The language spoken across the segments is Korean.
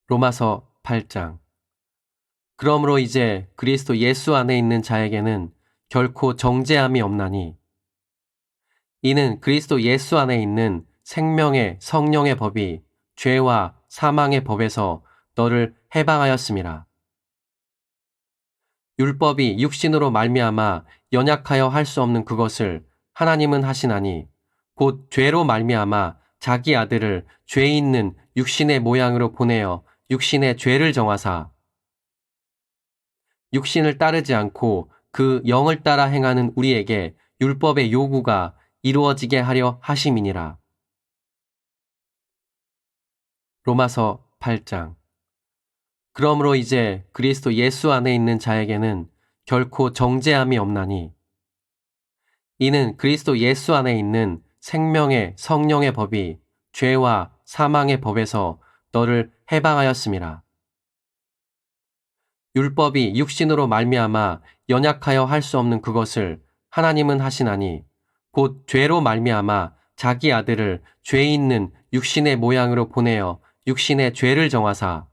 로마서 8장. 그러므로 이제 그리스도 예수 안에 있는 자에게는 결코 정죄함이 없나니 이는 그리스도 예수 안에 있는 생명의 성령의 법이 죄와 사망의 법에서 너를 해방하였음이라. 율법이 육신으로 말미암아 연약하여 할 수 없는 그것을 하나님은 하시나니 곧 죄로 말미암아 자기 아들을 죄 있는 육신의 모양으로 보내어 육신의 죄를 정하사 육신을 따르지 않고 그 영을 따라 행하는 우리에게 율법의 요구가 이루어지게 하려 하심이니라. 로마서 8장. 그러므로 이제 그리스도 예수 안에 있는 자에게는 결코 정죄함이 없나니 이는 그리스도 예수 안에 있는 생명의 성령의 법이 죄와 사망의 법에서 너를 해방하였음이라. 율법이 육신으로 말미암아 연약하여 할 수 없는 그것을 하나님은 하시나니 곧 죄로 말미암아 자기 아들을 죄 있는 육신의 모양으로 보내어 육신의 죄를 정하사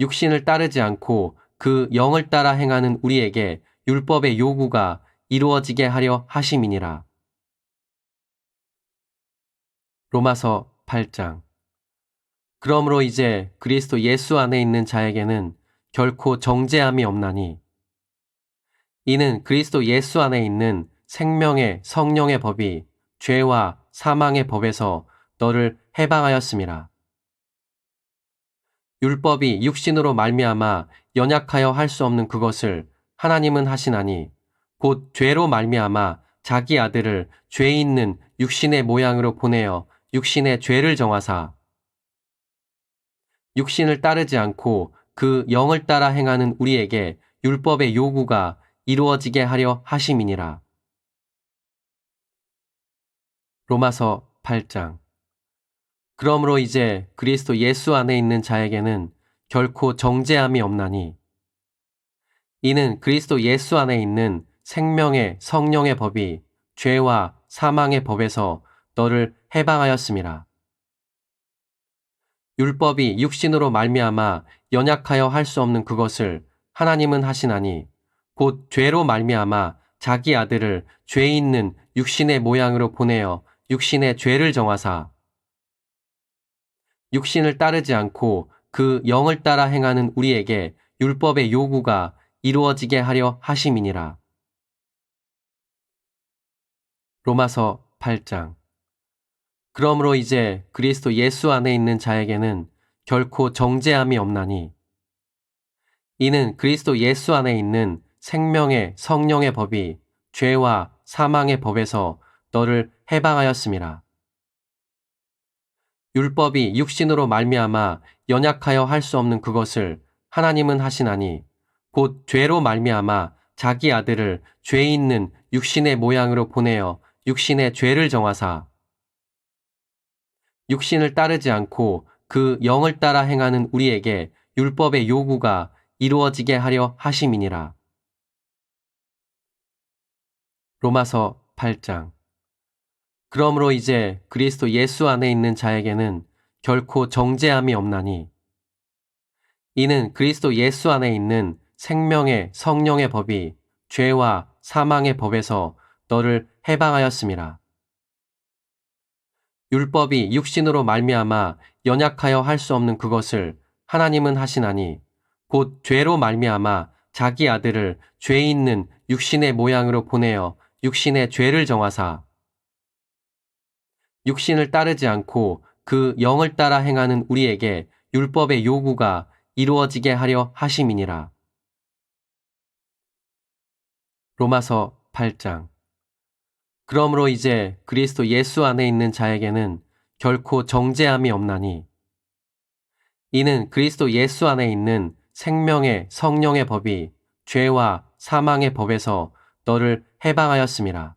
육신을 따르지 않고 그 영을 따라 행하는 우리에게 율법의 요구가 이루어지게 하려 하심이니라. 로마서 8장. 그러므로 이제 그리스도 예수 안에 있는 자에게는 결코 정죄함이 없나니 이는 그리스도 예수 안에 있는 생명의 성령의 법이 죄와 사망의 법에서 너를 해방하였음이라. 율법이 육신으로 말미암아 연약하여 할 수 없는 그것을 하나님은 하시나니 곧 죄로 말미암아 자기 아들을 죄 있는 육신의 모양으로 보내어 육신의 죄를 정하사 육신을 따르지 않고 그 영을 따라 행하는 우리에게 율법의 요구가 이루어지게 하려 하심이니라. 로마서 8장. 그러므로 이제 그리스도 예수 안에 있는 자에게는 결코 정죄함이 없나니 이는 그리스도 예수 안에 있는 생명의 성령의 법이 죄와 사망의 법에서 너를 해방하였음이라. 율법이 육신으로 말미암아 연약하여 할 수 없는 그것을 하나님은 하시나니 곧 죄로 말미암아 자기 아들을 죄 있는 육신의 모양으로 보내어 육신의 죄를 정하사 육신을 따르지 않고 그 영을 따라 행하는 우리에게 율법의 요구가 이루어지게 하려 하심이니라. 로마서 8장. 그러므로 이제 그리스도 예수 안에 있는 자에게는 결코 정죄함이 없나니 이는 그리스도 예수 안에 있는 생명의 성령의 법이 죄와 사망의 법에서 너를 해방하였음이라. 율법이 육신으로 말미암아 연약하여 할 수 없는 그것을 하나님은 하시나니 곧 죄로 말미암아 자기 아들을 죄 있는 육신의 모양으로 보내어 육신의 죄를 정하사 육신을 따르지 않고 그 영을 따라 행하는 우리에게 율법의 요구가 이루어지게 하려 하심이니라. 로마서 8장. 그러므로 이제 그리스도 예수 안에 있는 자에게는 결코 정죄함이 없나니 이는 그리스도 예수 안에 있는 생명의 성령의 법이 죄와 사망의 법에서 너를 해방하였음이라. 율법이 육신으로 말미암아 연약하여 할 수 없는 그것을 하나님은 하시나니 곧 죄로 말미암아 자기 아들을 죄 있는 육신의 모양으로 보내어 육신의 죄를 정하사 육신을 따르지 않고 그 영을 따라 행하는 우리에게 율법의 요구가 이루어지게 하려 하심이니라. 로마서 8장. 그러므로 이제 그리스도 예수 안에 있는 자에게는 결코 정죄함이 없나니 이는 그리스도 예수 안에 있는 생명의 성령의 법이 죄와 사망의 법에서 너를 해방하였음이라.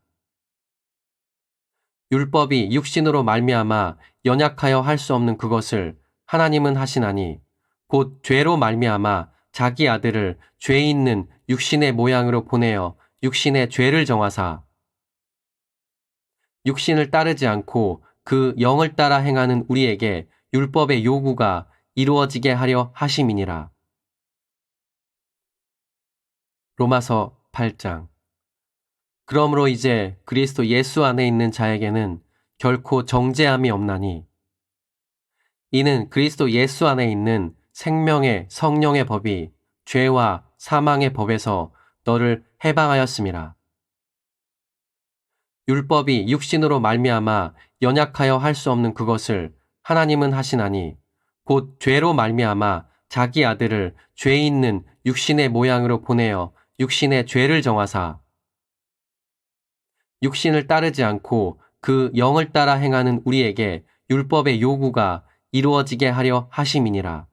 율법이 육신으로 말미암아 연약하여 할 수 없는 그것을 하나님은 하시나니 곧 죄로 말미암아 자기 아들을 죄 있는 육신의 모양으로 보내어 육신의 죄를 정하사 육신을 따르지 않고 그 영을 따라 행하는 우리에게 율법의 요구가 이루어지게 하려 하심이니라. 로마서 8장. 그러므로 이제 그리스도 예수 안에 있는 자에게는 결코 정죄함이 없나니, 이는 그리스도 예수 안에 있는 생명의 성령의 법이 죄와 사망의 법에서 너를 해방하였음이라. 율법이 육신으로 말미암아 연약하여 할 수 없는 그것을 하나님은 하시나니, 곧 죄로 말미암아 자기 아들을 죄 있는 육신의 모양으로 보내어 육신의 죄를 정하사, 육신을 따르지 않고 그 영을 따라 행하는 우리에게 율법의 요구가 이루어지게 하려 하심이니라.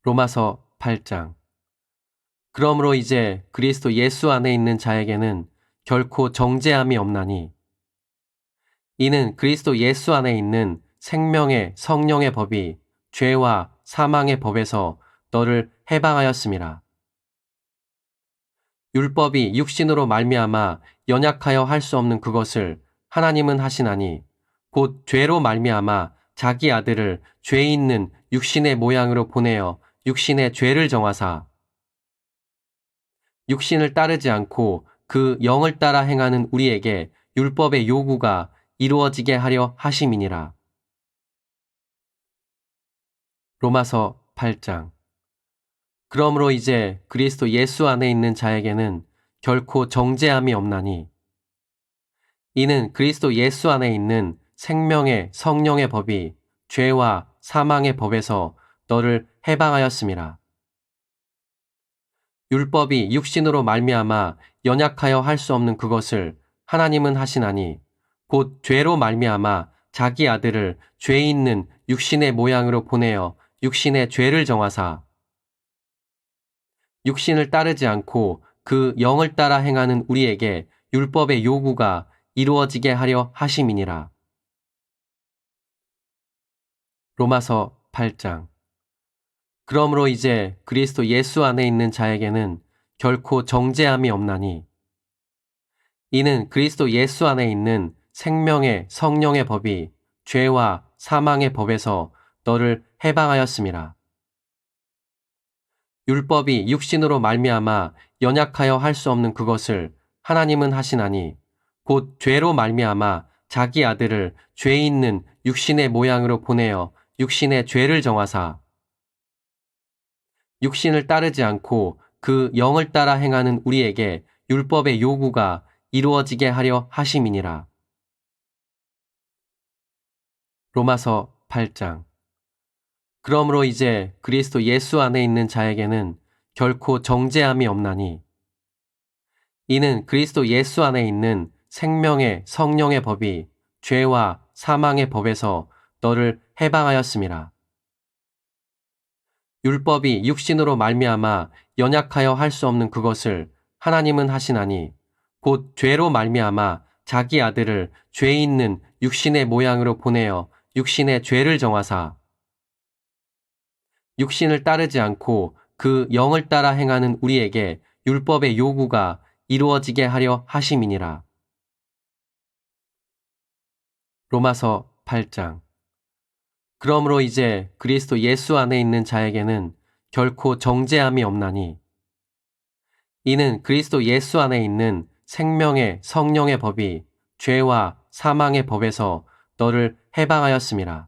로마서 8장. 그러므로 이제 그리스도 예수 안에 있는 자에게는 결코 정죄함이 없나니, 이는 그리스도 예수 안에 있는 생명의 성령의 법이 죄와 사망의 법에서 너를 해방하였음이라. 율법이 육신으로 말미암아 연약하여 할 수 없는 그것을 하나님은 하시나니, 곧 죄로 말미암아 자기 아들을 죄 있는 육신의 모양으로 보내어 육신의 죄를 정하사, 육신을 따르지 않고 그 영을 따라 행하는 우리에게 율법의 요구가 이루어지게 하려 하심이니라. 로마서 8장. 그러므로 이제 그리스도 예수 안에 있는 자에게는 결코 정죄함이 없나니, 이는 그리스도 예수 안에 있는 생명의 성령의 법이 죄와 사망의 법에서 너를 해방하였음이라. 율법이 육신으로 말미암아 연약하여 할 수 없는 그것을 하나님은 하시나니, 곧 죄로 말미암아 자기 아들을 죄 있는 육신의 모양으로 보내어 육신의 죄를 정하사, 육신을 따르지 않고 그 영을 따라 행하는 우리에게 율법의 요구가 이루어지게 하려 하심이니라. 로마서 8장. 그러므로 이제 그리스도 예수 안에 있는 자에게는 결코 정죄함이 없나니, 이는 그리스도 예수 안에 있는 생명의 성령의 법이 죄와 사망의 법에서 너를 해방하였음이라. 율법이 육신으로 말미암아 연약하여 할 수 없는 그것을 하나님은 하시나니, 곧 죄로 말미암아 자기 아들을 죄 있는 육신의 모양으로 보내어 육신의 죄를 정하사, 육신을 따르지 않고 그 영을 따라 행하는 우리에게 율법의 요구가 이루어지게 하려 하심이니라. 로마서 8장. 그러므로 이제 그리스도 예수 안에 있는 자에게는 결코 정죄함이 없나니, 이는 그리스도 예수 안에 있는 생명의 성령의 법이 죄와 사망의 법에서 너를 해방하였음이라. 율법이 육신으로 말미암아 연약하여 할 수 없는 그것을 하나님은 하시나니, 곧 죄로 말미암아 자기 아들을 죄 있는 육신의 모양으로 보내어 육신의 죄를 정하사, 육신을 따르지 않고 그 영을 따라 행하는 우리에게 율법의 요구가 이루어지게 하려 하심이니라. 로마서 8장. 그러므로 이제 그리스도 예수 안에 있는 자에게는 결코 정죄함이 없나니, 이는 그리스도 예수 안에 있는 생명의 성령의 법이 죄와 사망의 법에서 너를 해방하였음이라.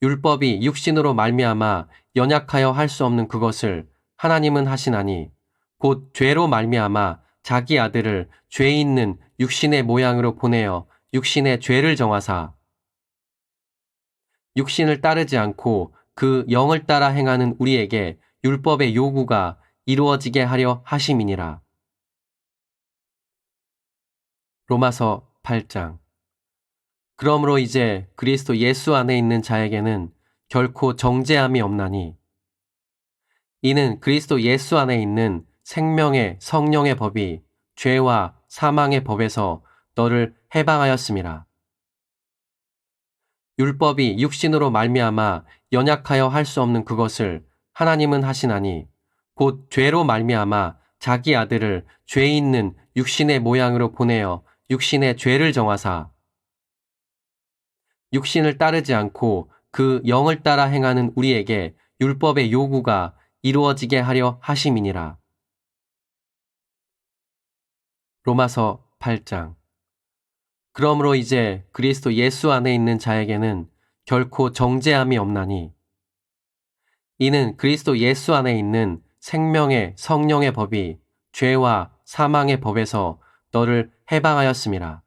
율법이 육신으로 말미암아 연약하여 할 수 없는 그것을 하나님은 하시나니, 곧 죄로 말미암아 자기 아들을 죄 있는 육신의 모양으로 보내어 육신의 죄를 정하사, 육신을 따르지 않고 그 영을 따라 행하는 우리에게 율법의 요구가 이루어지게 하려 하심이니라. 로마서 8장. 그러므로 이제 그리스도 예수 안에 있는 자에게는 결코 정죄함이 없나니, 이는 그리스도 예수 안에 있는 생명의 성령의 법이 죄와 사망의 법에서 너를 해방하였음이라. 율법이 육신으로 말미암아 연약하여 할 수 없는 그것을 하나님은 하시나니, 곧 죄로 말미암아 자기 아들을 죄 있는 육신의 모양으로 보내어 육신의 죄를 정하사, 육신을 따르지 않고 그 영을 따라 행하는 우리에게 율법의 요구가 이루어지게 하려 하심이니라. 로마서 8장. 그러므로 이제 그리스도 예수 안에 있는 자에게는 결코 정죄함이 없나니, 이는 그리스도 예수 안에 있는 생명의 성령의 법이 죄와 사망의 법에서 너를 해방하였음이라.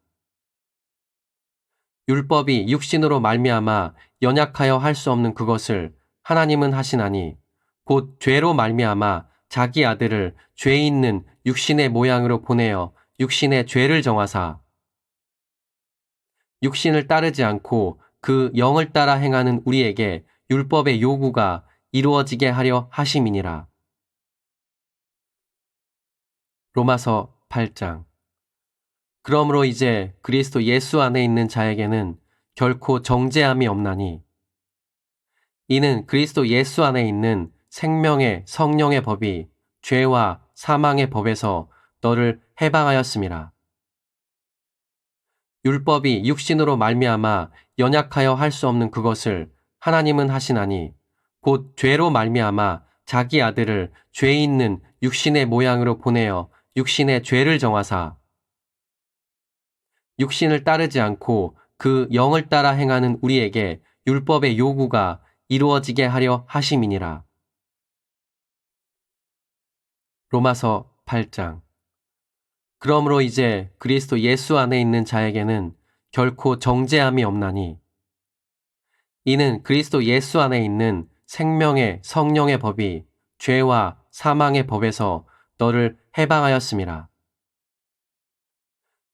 율법이 육신으로 말미암아 연약하여 할 수 없는 그것을 하나님은 하시나니, 곧 죄로 말미암아 자기 아들을 죄 있는 육신의 모양으로 보내어 육신의 죄를 정하사 육신을 따르지 않고 그 영을 따라 행하는 우리에게 율법의 요구가 이루어지게 하려 하심이니라. 로마서 8장. 그러므로 이제 그리스도 예수 안에 있는 자에게는 결코 정죄함이 없나니, 이는 그리스도 예수 안에 있는 생명의 성령의 법이 죄와 사망의 법에서 너를 해방하였음이라. 율법이 육신으로 말미암아 연약하여 할 수 없는 그것을 하나님은 하시나니, 곧 죄로 말미암아 자기 아들을 죄 있는 육신의 모양으로 보내어 육신의 죄를 정하사 육신을 따르지 않고 그 영을 따라 행하는 우리에게 율법의 요구가 이루어지게 하려 하심이니라. 로마서 8장. 그러므로 이제 그리스도 예수 안에 있는 자에게는 결코 정죄함이 없나니, 이는 그리스도 예수 안에 있는 생명의 성령의 법이 죄와 사망의 법에서 너를 해방하였음이라.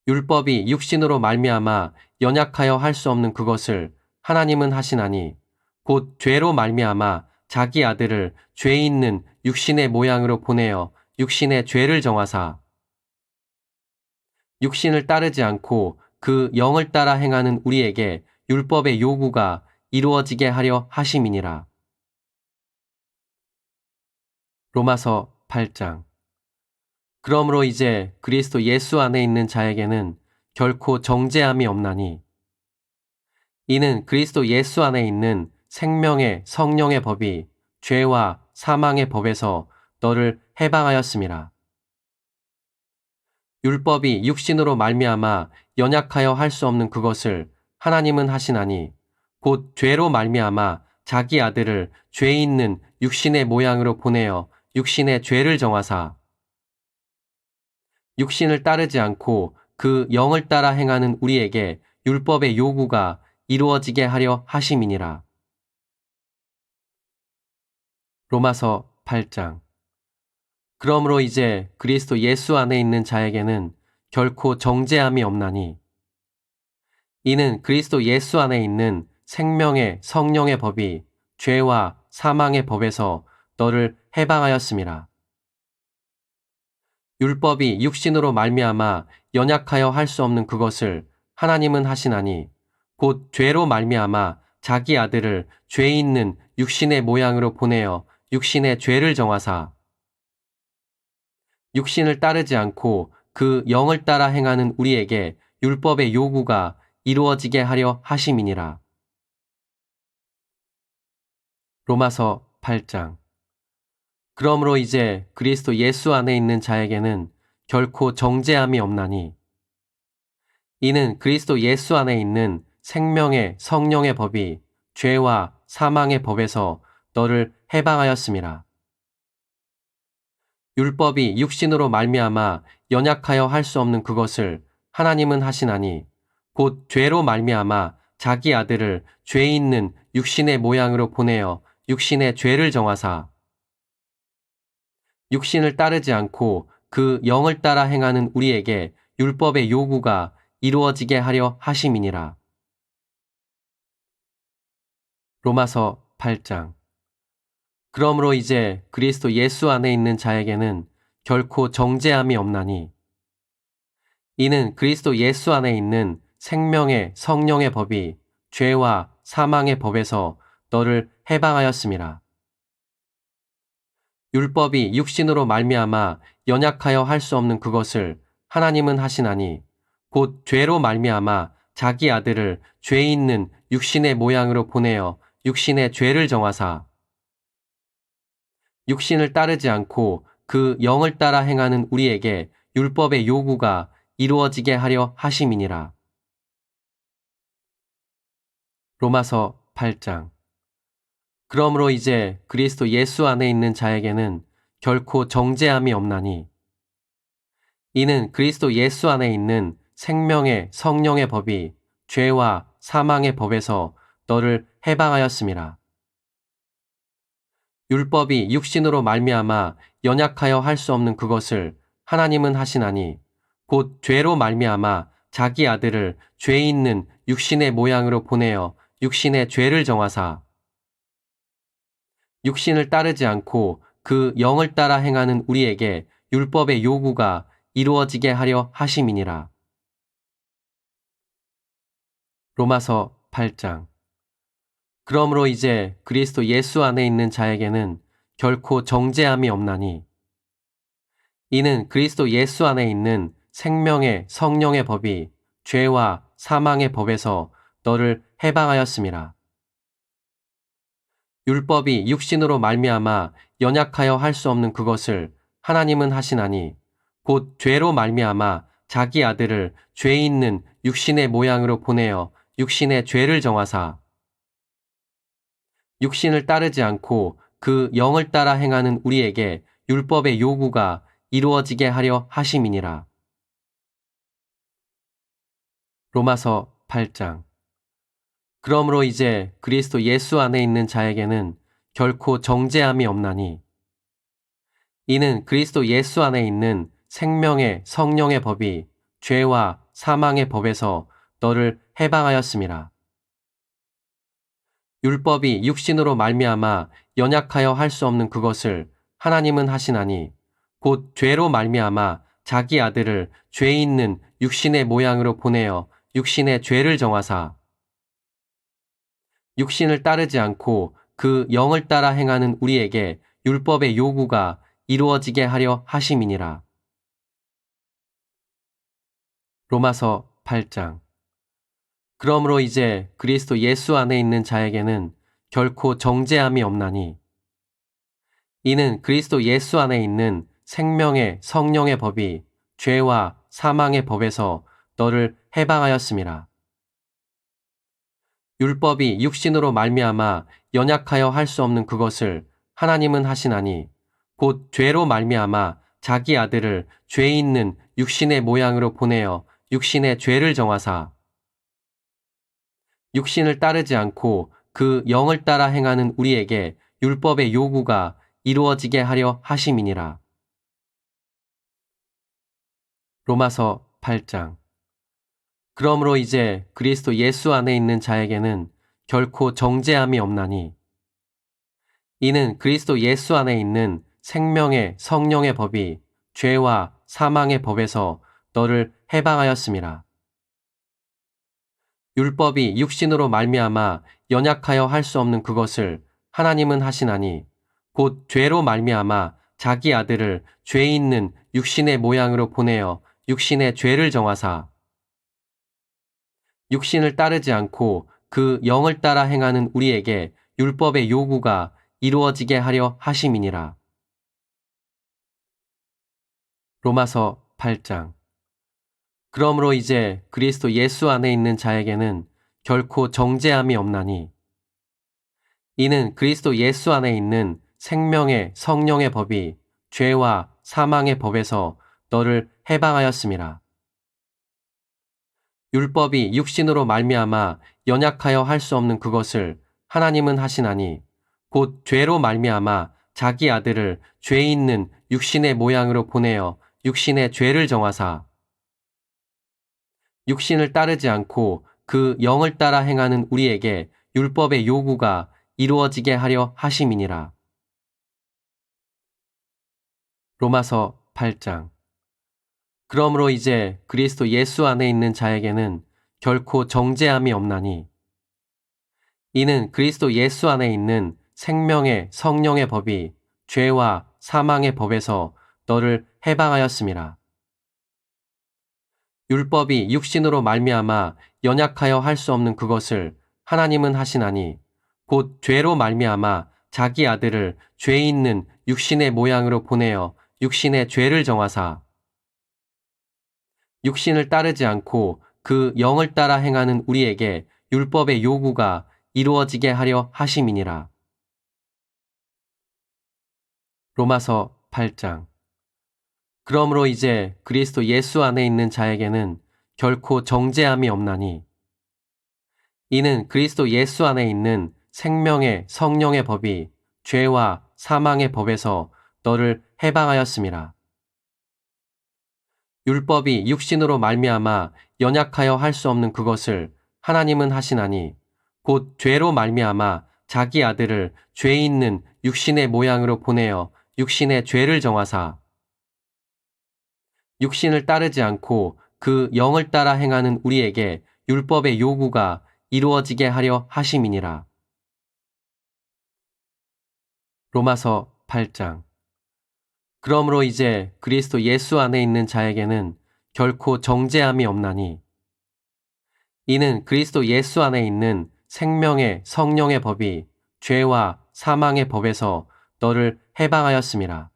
율법이 육신으로 말미암아 연약하여 할 수 없는 그것을 하나님은 하시나니, 곧 죄로 말미암아 자기 아들을 죄 있는 육신의 모양으로 보내어 육신의 죄를 정하사 육신을 따르지 않고 그 영을 따라 행하는 우리에게 율법의 요구가 이루어지게 하려 하심이니라. 로마서 8장. 그러므로 이제 그리스도 예수 안에 있는 자에게는 결코 정죄함이 없나니, 이는 그리스도 예수 안에 있는 생명의 성령의 법이 죄와 사망의 법에서 너를 해방하였음이라. 율법이 육신으로 말미암아 연약하여 할 수 없는 그것을 하나님은 하시나니, 곧 죄로 말미암아 자기 아들을 죄 있는 육신의 모양으로 보내어 육신의 죄를 정하사 육신을 따르지 않고 그 영을 따라 행하는 우리에게 율법의 요구가 이루어지게 하려 하심이니라. 로마서 8장. 그러므로 이제 그리스도 예수 안에 있는 자에게는 결코 정죄함이 없나니, 이는 그리스도 예수 안에 있는 생명의 성령의 법이 죄와 사망의 법에서 너를 해방하였음이라. 율법이 육신으로 말미암아 연약하여 할 수 없는 그것을 하나님은 하시나니, 곧 죄로 말미암아 자기 아들을 죄 있는 육신의 모양으로 보내어 육신의 죄를 정하사 육신을 따르지 않고 그 영을 따라 행하는 우리에게 율법의 요구가 이루어지게 하려 하심이니라. 로마서 8장. 그러므로 이제 그리스도 예수 안에 있는 자에게는 결코 정죄함이 없나니, 이는 그리스도 예수 안에 있는 생명의 성령의 법이 죄와 사망의 법에서 너를 해방하였음이라. 율법이 육신으로 말미암아 연약하여 할 수 없는 그것을 하나님은 하시나니, 곧 죄로 말미암아 자기 아들을 죄 있는 육신의 모양으로 보내어 육신의 죄를 정하사 육신을 따르지 않고 그 영을 따라 행하는 우리에게 율법의 요구가 이루어지게 하려 하심이니라. 로마서 8장. 그러므로 이제 그리스도 예수 안에 있는 자에게는 결코 정죄함이 없나니, 이는 그리스도 예수 안에 있는 생명의 성령의 법이 죄와 사망의 법에서 너를 해방하였음이라. 율법이 육신으로 말미암아 연약하여 할 수 없는 그것을 하나님은 하시나니, 곧 죄로 말미암아 자기 아들을 죄 있는 육신의 모양으로 보내어 육신의 죄를 정하사 육신을 따르지 않고 그 영을 따라 행하는 우리에게 율법의 요구가 이루어지게 하려 하심이니라. 로마서 8장. 그러므로 이제 그리스도 예수 안에 있는 자에게는 결코 정죄함이 없나니 이는 그리스도 예수 안에 있는 생명의 성령의 법이 죄와 사망의 법에서 너를 해방하였음이라. 율법이 육신으로 말미암아 연약하여 할 수 없는 그것을 하나님은 하시나니 곧 죄로 말미암아 자기 아들을 죄 있는 육신의 모양으로 보내어 육신의 죄를 정하사 육신을 따르지 않고 그 영을 따라 행하는 우리에게 율법의 요구가 이루어지게 하려 하심이니라. 로마서 8장. 그러므로 이제 그리스도 예수 안에 있는 자에게는 결코 정죄함이 없나니 이는 그리스도 예수 안에 있는 생명의 성령의 법이 죄와 사망의 법에서 너를 해방하였음이라. 율법이 육신으로 말미암아 연약하여 할 수 없는 그것을 하나님은 하시나니 곧 죄로 말미암아 자기 아들을 죄 있는 육신의 모양으로 보내어 육신의 죄를 정하사 육신을 따르지 않고 그 영을 따라 행하는 우리에게 율법의 요구가 이루어지게 하려 하심이니라. 로마서 8장. 그러므로 이제 그리스도 예수 안에 있는 자에게는 결코 정죄함이 없나니 이는 그리스도 예수 안에 있는 생명의 성령의 법이 죄와 사망의 법에서 너를 해방하였음이라. 율법이 육신으로 말미암아 연약하여 할 수 없는 그것을 하나님은 하시나니 곧 죄로 말미암아 자기 아들을 죄 있는 육신의 모양으로 보내어 육신의 죄를 정하사 육신을 따르지 않고 그 영을 따라 행하는 우리에게 율법의 요구가 이루어지게 하려 하심이니라. 로마서 8장. 그러므로 이제 그리스도 예수 안에 있는 자에게는 결코 정죄함이 없나니 이는 그리스도 예수 안에 있는 생명의 성령의 법이 죄와 사망의 법에서 너를 해방하였음이라. 율법이 육신으로 말미암아 연약하여 할 수 없는 그것을 하나님은 하시나니 곧 죄로 말미암아 자기 아들을 죄 있는 육신의 모양으로 보내어 육신의 죄를 정하사 육신을 따르지 않고 그 영을 따라 행하는 우리에게 율법의 요구가 이루어지게 하려 하심이니라. 로마서 8장. 그러므로 이제 그리스도 예수 안에 있는 자에게는 결코 정죄함이 없나니 이는 그리스도 예수 안에 있는 생명의 성령의 법이 죄와 사망의 법에서 너를 해방하였음이라. 율법이 육신으로 말미암아 연약하여 할 수 없는 그것을 하나님은 하시나니 곧 죄로 말미암아 자기 아들을 죄 있는 육신의 모양으로 보내어 육신의 죄를 정하사 육신을 따르지 않고 그 영을 따라 행하는 우리에게 율법의 요구가 이루어지게 하려 하심이니라. 로마서 8장. 그러므로 이제 그리스도 예수 안에 있는 자에게는 결코 정죄함이 없나니 이는 그리스도 예수 안에 있는 생명의 성령의 법이 죄와 사망의 법에서 너를 해방하였음이라. 율법이 육신으로 말미암아 연약하여 할 수 없는 그것을 하나님은 하시나니 곧 죄로 말미암아 자기 아들을 죄 있는 육신의 모양으로 보내어 육신의 죄를 정하사 육신을 따르지 않고 그 영을 따라 행하는 우리에게 율법의 요구가 이루어지게 하려 하심이니라. 로마서 8장. 그러므로 이제 그리스도 예수 안에 있는 자에게는 결코 정죄함이 없나니 이는 그리스도 예수 안에 있는 생명의 성령의 법이 죄와 사망의 법에서 너를 해방하였음이라. 율법이 육신으로 말미암아 연약하여 할 수 없는 그것을 하나님은 하시나니 곧 죄로 말미암아 자기 아들을 죄 있는 육신의 모양으로 보내어 육신의 죄를 정하사 육신을 따르지 않고 그 영을 따라 행하는 우리에게 율법의 요구가 이루어지게 하려 하심이니라. 로마서 8장. 그러므로 이제 그리스도 예수 안에 있는 자에게는 결코 정죄함이 없나니 이는 그리스도 예수 안에 있는 생명의 성령의 법이 죄와 사망의 법에서 너를 해방하였음이라. 율법이 육신으로 말미암아 연약하여 할 수 없는 그것을 하나님은 하시나니 곧 죄로 말미암아 자기 아들을 죄 있는 육신의 모양으로 보내어 육신의 죄를 정하사 육신을 따르지 않고 그 영을 따라 행하는 우리에게 율법의 요구가 이루어지게 하려 하심이니라. 로마서 8장. 그러므로 이제 그리스도 예수 안에 있는 자에게는 결코 정죄함이 없나니 이는 그리스도 예수 안에 있는 생명의 성령의 법이 죄와 사망의 법에서 너를 해방하였음이라.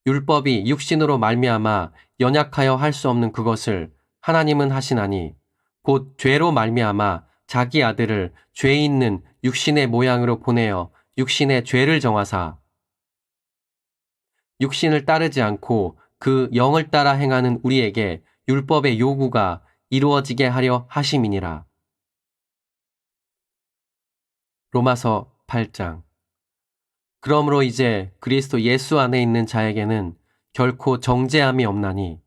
율법이 육신으로 말미암아 연약하여 할 수 없는 그것을 하나님은 하시나니 곧 죄로 말미암아 자기 아들을 죄 있는 육신의 모양으로 보내어 육신의 죄를 정하사 육신을 따르지 않고 그 영을 따라 행하는 우리에게 율법의 요구가 이루어지게 하려 하심이니라. 로마서 8장. 그러므로 이제 그리스도 예수 안에 있는 자에게는 결코 정죄함이 없나니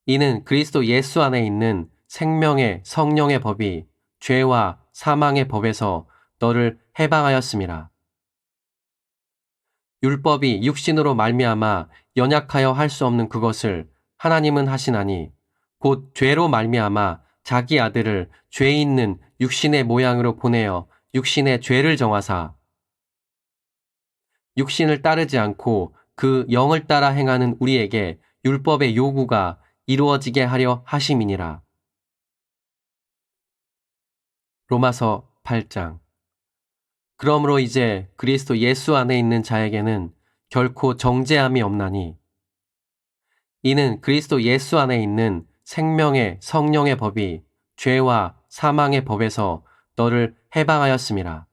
이는 그리스도 예수 안에 있는 생명의 성령의 법이 죄와 사망의 법에서 너를 해방하였음이라. 율법이 육신으로 말미암아 연약하여 할 수 없는 그것을 하나님은 하시나니 곧 죄로 말미암아 자기 아들을 죄 있는 육신의 모양으로 보내어 육신의 죄를 정하사 육신을 따르지 않고 그 영을 따라 행하는 우리에게 율법의 요구가 이루어지게 하려 하심이니라. 로마서 8장. 그러므로 이제 그리스도 예수 안에 있는 자에게는 결코 정죄함이 없나니 이는 그리스도 예수 안에 있는 생명의 성령의 법이 죄와 사망의 법에서 너를 해방하였음이라.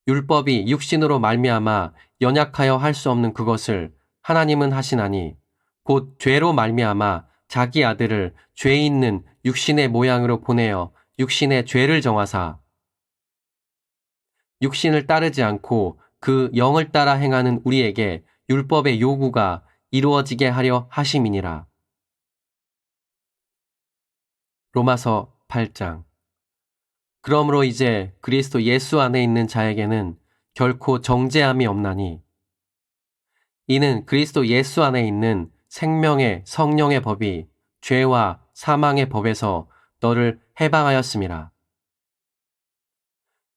율법이 육신으로 말미암아 연약하여 할 수 없는 그것을 하나님은 하시나니 곧 죄로 말미암아 자기 아들을 죄 있는 육신의 모양으로 보내어 육신의 죄를 정하사 육신을 따르지 않고 그 영을 따라 행하는 우리에게 율법의 요구가 이루어지게 하려 하심이니라. 로마서 8장. 그러므로 이제 그리스도 예수 안에 있는 자에게는 결코 정죄함이 없나니 이는 그리스도 예수 안에 있는 생명의 성령의 법이 죄와 사망의 법에서 너를 해방하였음이라.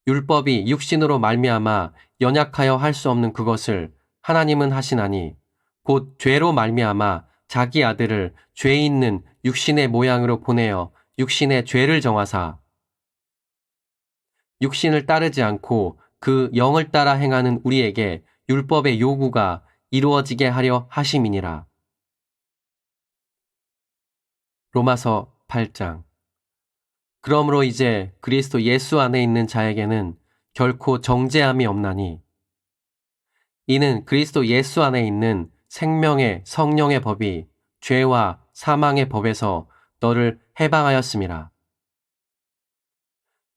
율법이 육신으로 말미암아 연약하여 할 수 없는 그것을 하나님은 하시나니 곧 죄로 말미암아 자기 아들을 죄 있는 육신의 모양으로 보내어 육신의 죄를 정하사 육신을 따르지 않고 그 영을 따라 행하는 우리에게 율법의 요구가 이루어지게 하려 하심이니라. 로마서 8장. 그러므로 이제 그리스도 예수 안에 있는 자에게는 결코 정죄함이 없나니 이는 그리스도 예수 안에 있는 생명의 성령의 법이 죄와 사망의 법에서 너를 해방하였음이라.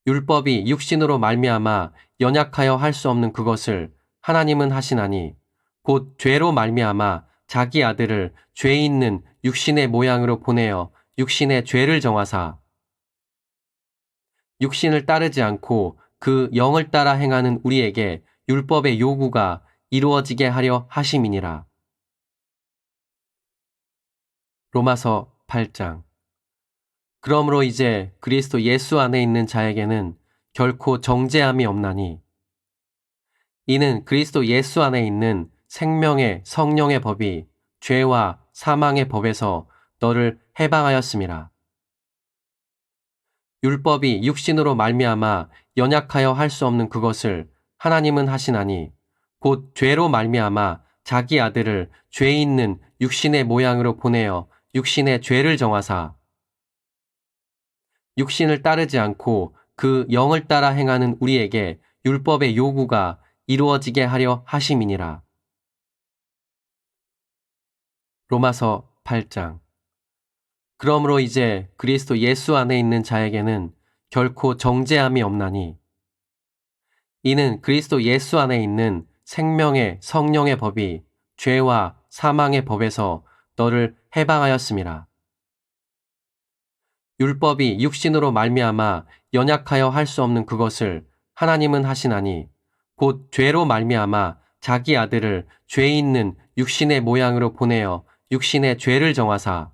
율법이 육신으로 말미암아 연약하여 할 수 없는 그것을 하나님은 하시나니 곧 죄로 말미암아 자기 아들을 죄 있는 육신의 모양으로 보내어 육신의 죄를 정하사 육신을 따르지 않고 그 영을 따라 행하는 우리에게 율법의 요구가 이루어지게 하려 하심이니라. 로마서 8장. 그러므로 이제 그리스도 예수 안에 있는 자에게는 결코 정죄함이 없나니 이는 그리스도 예수 안에 있는 생명의 성령의 법이 죄와 사망의 법에서 너를 해방하였음이라. 율법이 육신으로 말미암아 연약하여 할 수 없는 그것을 하나님은 하시나니 곧 죄로 말미암아 자기 아들을 죄 있는 육신의 모양으로 보내어 육신의 죄를 정하사 육신을 따르지 않고 그 영을 따라 행하는 우리에게 율법의 요구가 이루어지게 하려 하심이니라. 로마서 8장. 그러므로 이제 그리스도 예수 안에 있는 자에게는 결코 정죄함이 없나니 이는 그리스도 예수 안에 있는 생명의 성령의 법이 죄와 사망의 법에서 너를 해방하였음이라. 율법이 육신으로 말미암아 연약하여 할 수 없는 그것을 하나님은 하시나니 곧 죄로 말미암아 자기 아들을 죄 있는 육신의 모양으로 보내어 육신의 죄를 정하사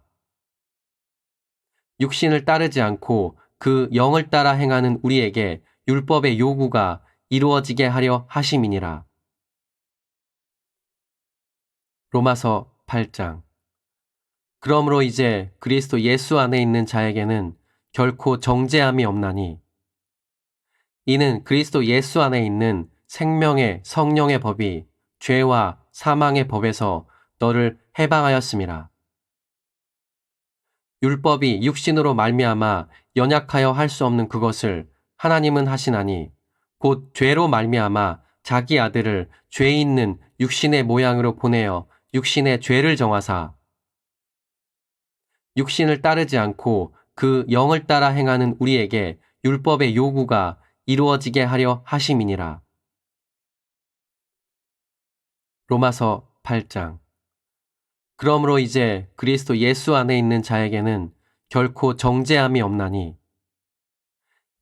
육신을 따르지 않고 그 영을 따라 행하는 우리에게 율법의 요구가 이루어지게 하려 하심이니라. 로마서 8장. 그러므로 이제 그리스도 예수 안에 있는 자에게는 결코 정죄함이 없나니 이는 그리스도 예수 안에 있는 생명의 성령의 법이 죄와 사망의 법에서 너를 해방하였음이라. 율법이 육신으로 말미암아 연약하여 할 수 없는 그것을 하나님은 하시나니 곧 죄로 말미암아 자기 아들을 죄 있는 육신의 모양으로 보내어 육신의 죄를 정하사 육신을 따르지 않고 그 영을 따라 행하는 우리에게 율법의 요구가 이루어지게 하려 하심이니라. 로마서 8장. 그러므로 이제 그리스도 예수 안에 있는 자에게는 결코 정죄함이 없나니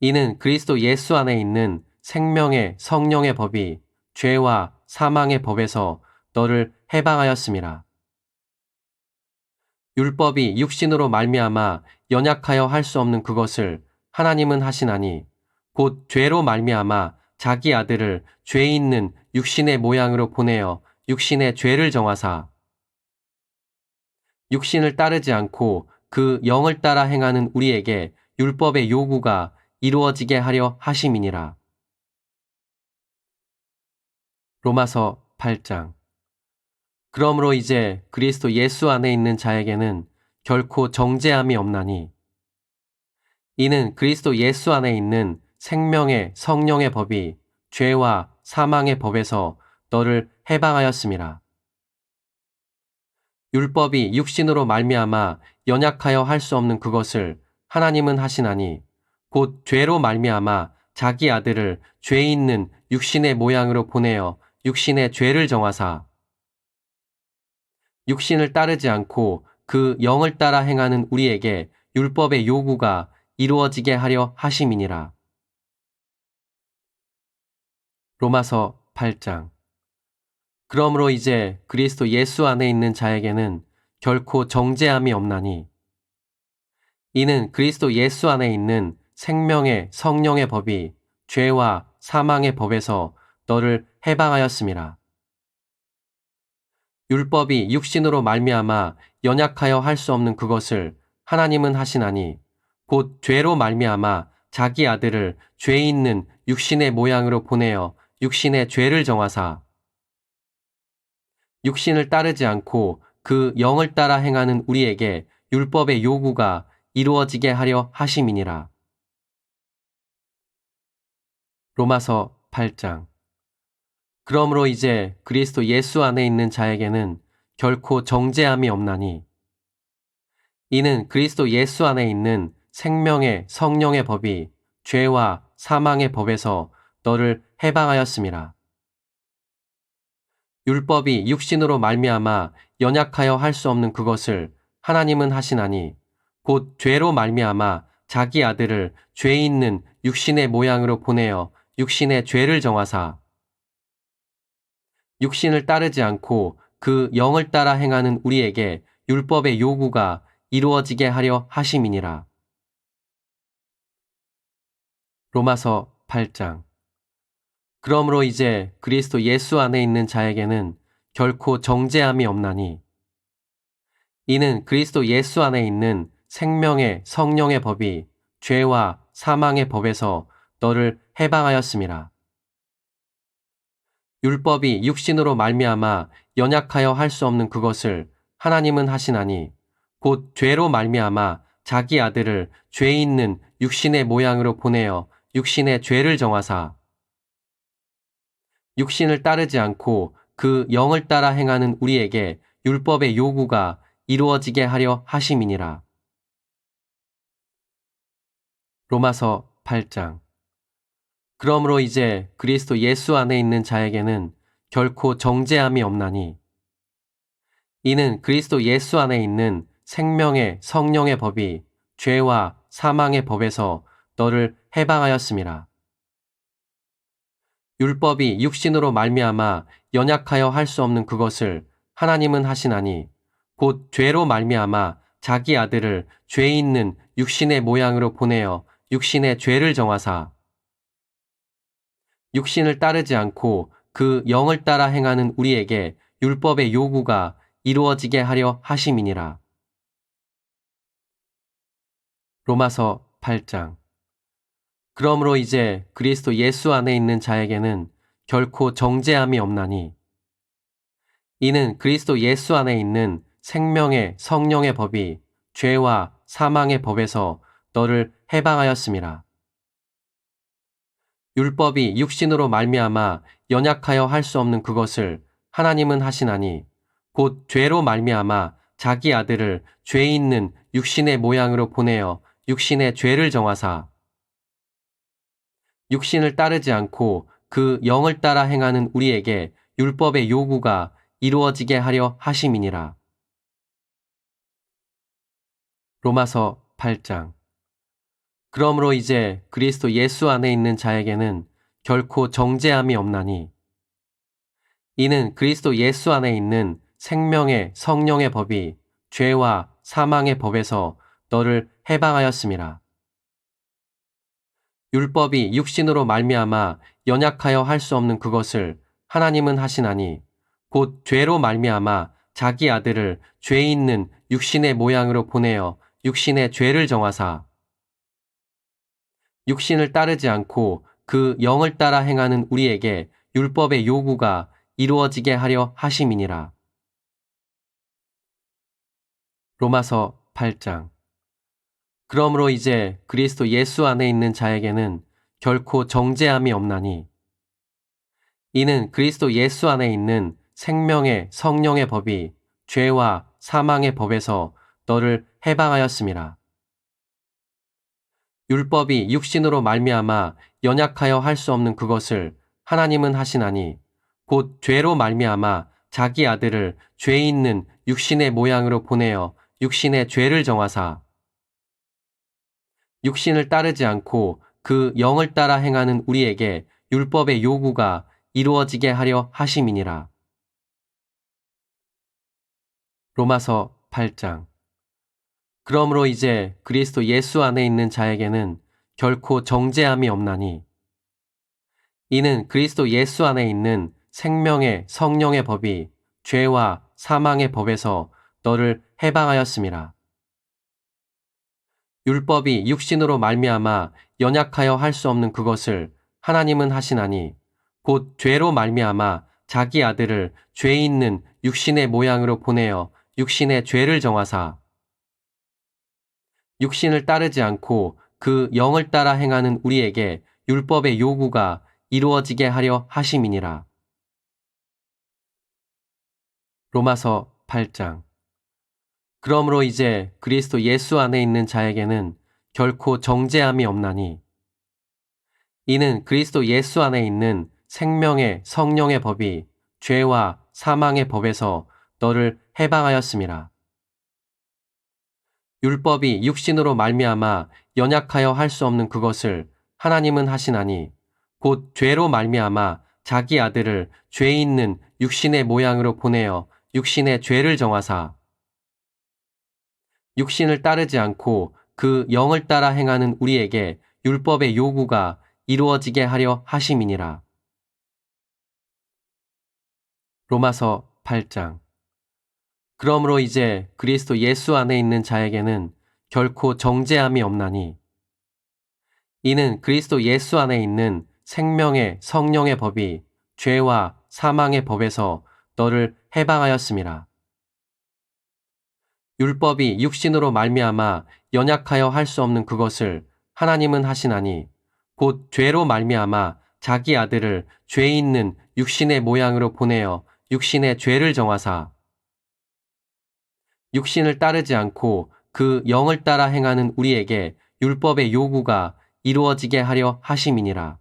이는 그리스도 예수 안에 있는 생명의 성령의 법이 죄와 사망의 법에서 너를 해방하였음이라. 율법이 육신으로 말미암아 연약하여 할 수 없는 그것을 하나님은 하시나니 곧 죄로 말미암아 자기 아들을 죄 있는 육신의 모양으로 보내어 육신의 죄를 정하사 육신을 따르지 않고 그 영을 따라 행하는 우리에게 율법의 요구가 이루어지게 하려 하심이니라. 로마서 8장. 그러므로 이제 그리스도 예수 안에 있는 자에게는 결코 정죄함이 없나니 이는 그리스도 예수 안에 있는 생명의 성령의 법이 죄와 사망의 법에서 너를 해방하였음이라. 율법이 육신으로 말미암아 연약하여 할 수 없는 그것을 하나님은 하시나니 곧 죄로 말미암아 자기 아들을 죄 있는 육신의 모양으로 보내어 육신의 죄를 정하사 육신을 따르지 않고 그 영을 따라 행하는 우리에게 율법의 요구가 이루어지게 하려 하심이니라. 로마서 8장. 그러므로 이제 그리스도 예수 안에 있는 자에게는 결코 정죄함이 없나니 이는 그리스도 예수 안에 있는 생명의 성령의 법이 죄와 사망의 법에서 너를 해방하였음이라. 율법이 육신으로 말미암아 연약하여 할 수 없는 그것을 하나님은 하시나니 곧 죄로 말미암아 자기 아들을 죄 있는 육신의 모양으로 보내어 육신의 죄를 정하사 육신을 따르지 않고 그 영을 따라 행하는 우리에게 율법의 요구가 이루어지게 하려 하심이니라. 로마서 8장. 그러므로 이제 그리스도 예수 안에 있는 자에게는 결코 정죄함이 없나니 이는 그리스도 예수 안에 있는 생명의 성령의 법이 죄와 사망의 법에서 너를 해방하였음이라. 율법이 육신으로 말미암아 연약하여 할 수 없는 그것을 하나님은 하시나니 곧 죄로 말미암아 자기 아들을 죄 있는 육신의 모양으로 보내어 육신의 죄를 정하사 육신을 따르지 않고 그 영을 따라 행하는 우리에게 율법의 요구가 이루어지게 하려 하심이니라. 로마서 8장. 그러므로 이제 그리스도 예수 안에 있는 자에게는 결코 정죄함이 없나니 이는 그리스도 예수 안에 있는 생명의 성령의 법이 죄와 사망의 법에서 너를 해방하였음이라. 율법이 육신으로 말미암아 연약하여 할 수 없는 그것을 하나님은 하시나니 곧 죄로 말미암아 자기 아들을 죄 있는 육신의 모양으로 보내어 육신의 죄를 정하사 육신을 따르지 않고 그 영을 따라 행하는 우리에게 율법의 요구가 이루어지게 하려 하심이니라. 로마서 8장. 그러므로 이제 그리스도 예수 안에 있는 자에게는 결코 정죄함이 없나니 이는 그리스도 예수 안에 있는 생명의 성령의 법이 죄와 사망의 법에서 너를 해방하였음이라. 율법이 육신으로 말미암아 연약하여 할 수 없는 그것을 하나님은 하시나니 곧 죄로 말미암아 자기 아들을 죄 있는 육신의 모양으로 보내어 육신의 죄를 정하사 육신을 따르지 않고 그 영을 따라 행하는 우리에게 율법의 요구가 이루어지게 하려 하심이니라. 로마서 8장. 그러므로 이제 그리스도 예수 안에 있는 자에게는 결코 정죄함이 없나니 이는 그리스도 예수 안에 있는 생명의 성령의 법이 죄와 사망의 법에서 너를 해방하였음이라. 율법이 육신으로 말미암아 연약하여 할 수 없는 그것을 하나님은 하시나니 곧 죄로 말미암아 자기 아들을 죄 있는 육신의 모양으로 보내어 육신의 죄를 정하사 육신을 따르지 않고 그 영을 따라 행하는 우리에게 율법의 요구가 이루어지게 하려 하심이니라. 로마서 8장. 그러므로 이제 그리스도 예수 안에 있는 자에게는 결코 정죄함이 없나니 이는 그리스도 예수 안에 있는 생명의 성령의 법이 죄와 사망의 법에서 너를 해방하였음이라. 율법이 육신으로 말미암아 연약하여 할 수 없는 그것을 하나님은 하시나니 곧 죄로 말미암아 자기 아들을 죄 있는 육신의 모양으로 보내어 육신의 죄를 정하사 육신을 따르지 않고 그 영을 따라 행하는 우리에게 율법의 요구가 이루어지게 하려 하심이니라. 로마서 8장. 그러므로 이제 그리스도 예수 안에 있는 자에게는 결코 정죄함이 없나니 이는 그리스도 예수 안에 있는 생명의 성령의 법이 죄와 사망의 법에서 너를 해방하였음이라. 율법이 육신으로 말미암아 연약하여 할 수 없는 그것을 하나님은 하시나니 곧 죄로 말미암아 자기 아들을 죄 있는 육신의 모양으로 보내어 육신의 죄를 정하사 육신을 따르지 않고 그 영을 따라 행하는 우리에게 율법의 요구가 이루어지게 하려 하심이니라. 로마서 8장. 그러므로 이제 그리스도 예수 안에 있는 자에게는 결코 정죄함이 없나니 이는 그리스도 예수 안에 있는 생명의 성령의 법이 죄와 사망의 법에서 너를 해방하였음이라. 율법이 육신으로 말미암아 연약하여 할 수 없는 그것을 하나님은 하시나니 곧 죄로 말미암아 자기 아들을 죄 있는 육신의 모양으로 보내어 육신의 죄를 정하사 육신을 따르지 않고 그 영을 따라 행하는 우리에게 율법의 요구가 이루어지게 하려 하심이니라. 로마서 8장. 그러므로 이제 그리스도 예수 안에 있는 자에게는 결코 정죄함이 없나니 이는 그리스도 예수 안에 있는 생명의 성령의 법이 죄와 사망의 법에서 너를 해방하였음이라. 율법이 육신으로 말미암아 연약하여 할 수 없는 그것을 하나님은 하시나니 곧 죄로 말미암아 자기 아들을 죄 있는 육신의 모양으로 보내어 육신의 죄를 정하사 육신을 따르지 않고 그 영을 따라 행하는 우리에게 율법의 요구가 이루어지게 하려 하심이니라. 로마서 8장. 그러므로 이제 그리스도 예수 안에 있는 자에게는 결코 정죄함이 없나니 이는 그리스도 예수 안에 있는 생명의 성령의 법이 죄와 사망의 법에서 너를 해방하였음이라. 율법이 육신으로 말미암아 연약하여 할 수 없는 그것을 하나님은 하시나니 곧 죄로 말미암아 자기 아들을 죄 있는 육신의 모양으로 보내어 육신의 죄를 정하사 육신을 따르지 않고 그 영을 따라 행하는 우리에게 율법의 요구가 이루어지게 하려 하심이니라.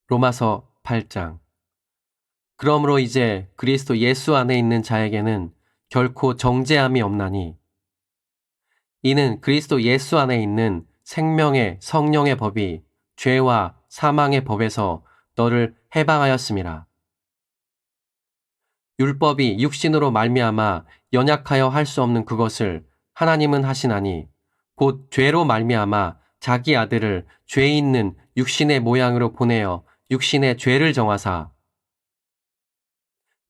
로마서 8장. 그러므로 이제 그리스도 예수 안에 있는 자에게는 결코 정죄함이 없나니 이는 그리스도 예수 안에 있는 생명의 성령의 법이 죄와 사망의 법에서 너를 해방하였음이라. 율법이 육신으로 말미암아 연약하여 할 수 없는 그것을 하나님은 하시나니 곧 죄로 말미암아 자기 아들을 죄 있는 육신의 모양으로 보내어 육신의 죄를 정하사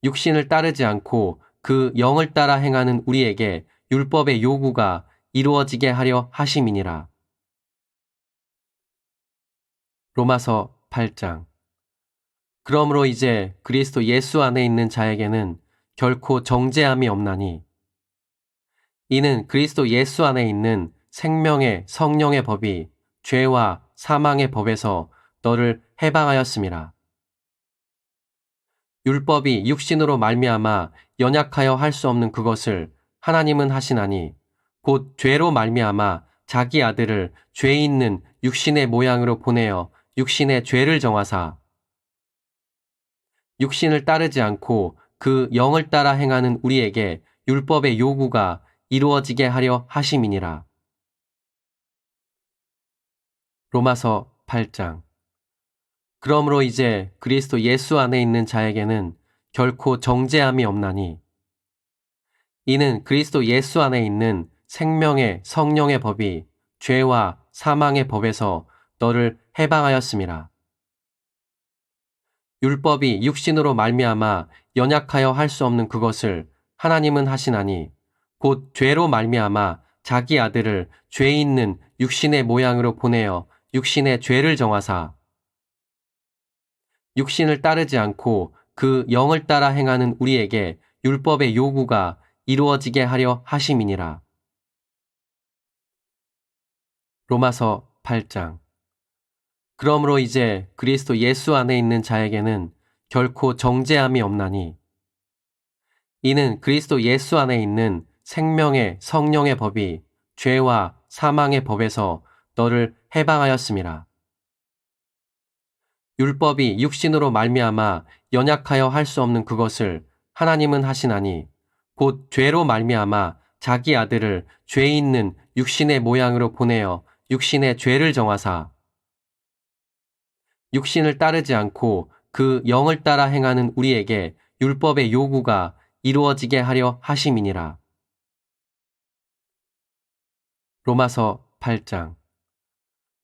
육신을 따르지 않고 그 영을 따라 행하는 우리에게 율법의 요구가 이루어지게 하려 하심이니라. 로마서 8장. 그러므로 이제 그리스도 예수 안에 있는 자에게는 결코 정죄함이 없나니 이는 그리스도 예수 안에 있는 생명의 성령의 법이 죄와 사망의 법에서 너를 해방하였음이라. 율법이 육신으로 말미암아 연약하여 할 수 없는 그것을 하나님은 하시나니 곧 죄로 말미암아 자기 아들을 죄 있는 육신의 모양으로 보내어 육신의 죄를 정하사 육신을 따르지 않고 그 영을 따라 행하는 우리에게 율법의 요구가 이루어지게 하려 하심이니라. 로마서 8장. 그러므로 이제 그리스도 예수 안에 있는 자에게는 결코 정죄함이 없나니 이는 그리스도 예수 안에 있는 생명의 성령의 법이 죄와 사망의 법에서 너를 해방하였음이라. 율법이 육신으로 말미암아 연약하여 할 수 없는 그것을 하나님은 하시나니 곧 죄로 말미암아 자기 아들을 죄 있는 육신의 모양으로 보내어 육신의 죄를 정하사 육신을 따르지 않고 그 영을 따라 행하는 우리에게 율법의 요구가 이루어지게 하려 하심이니라. 로마서 8장. 그러므로 이제 그리스도 예수 안에 있는 자에게는 결코 정죄함이 없나니 이는 그리스도 예수 안에 있는 생명의 성령의 법이 죄와 사망의 법에서 너를 해방하였음이라. 율법이 육신으로 말미암아 연약하여 할 수 없는 그것을 하나님은 하시나니 곧 죄로 말미암아 자기 아들을 죄 있는 육신의 모양으로 보내어 육신의 죄를 정하사 육신을 따르지 않고 그 영을 따라 행하는 우리에게 율법의 요구가 이루어지게 하려 하심이니라. 로마서 8장.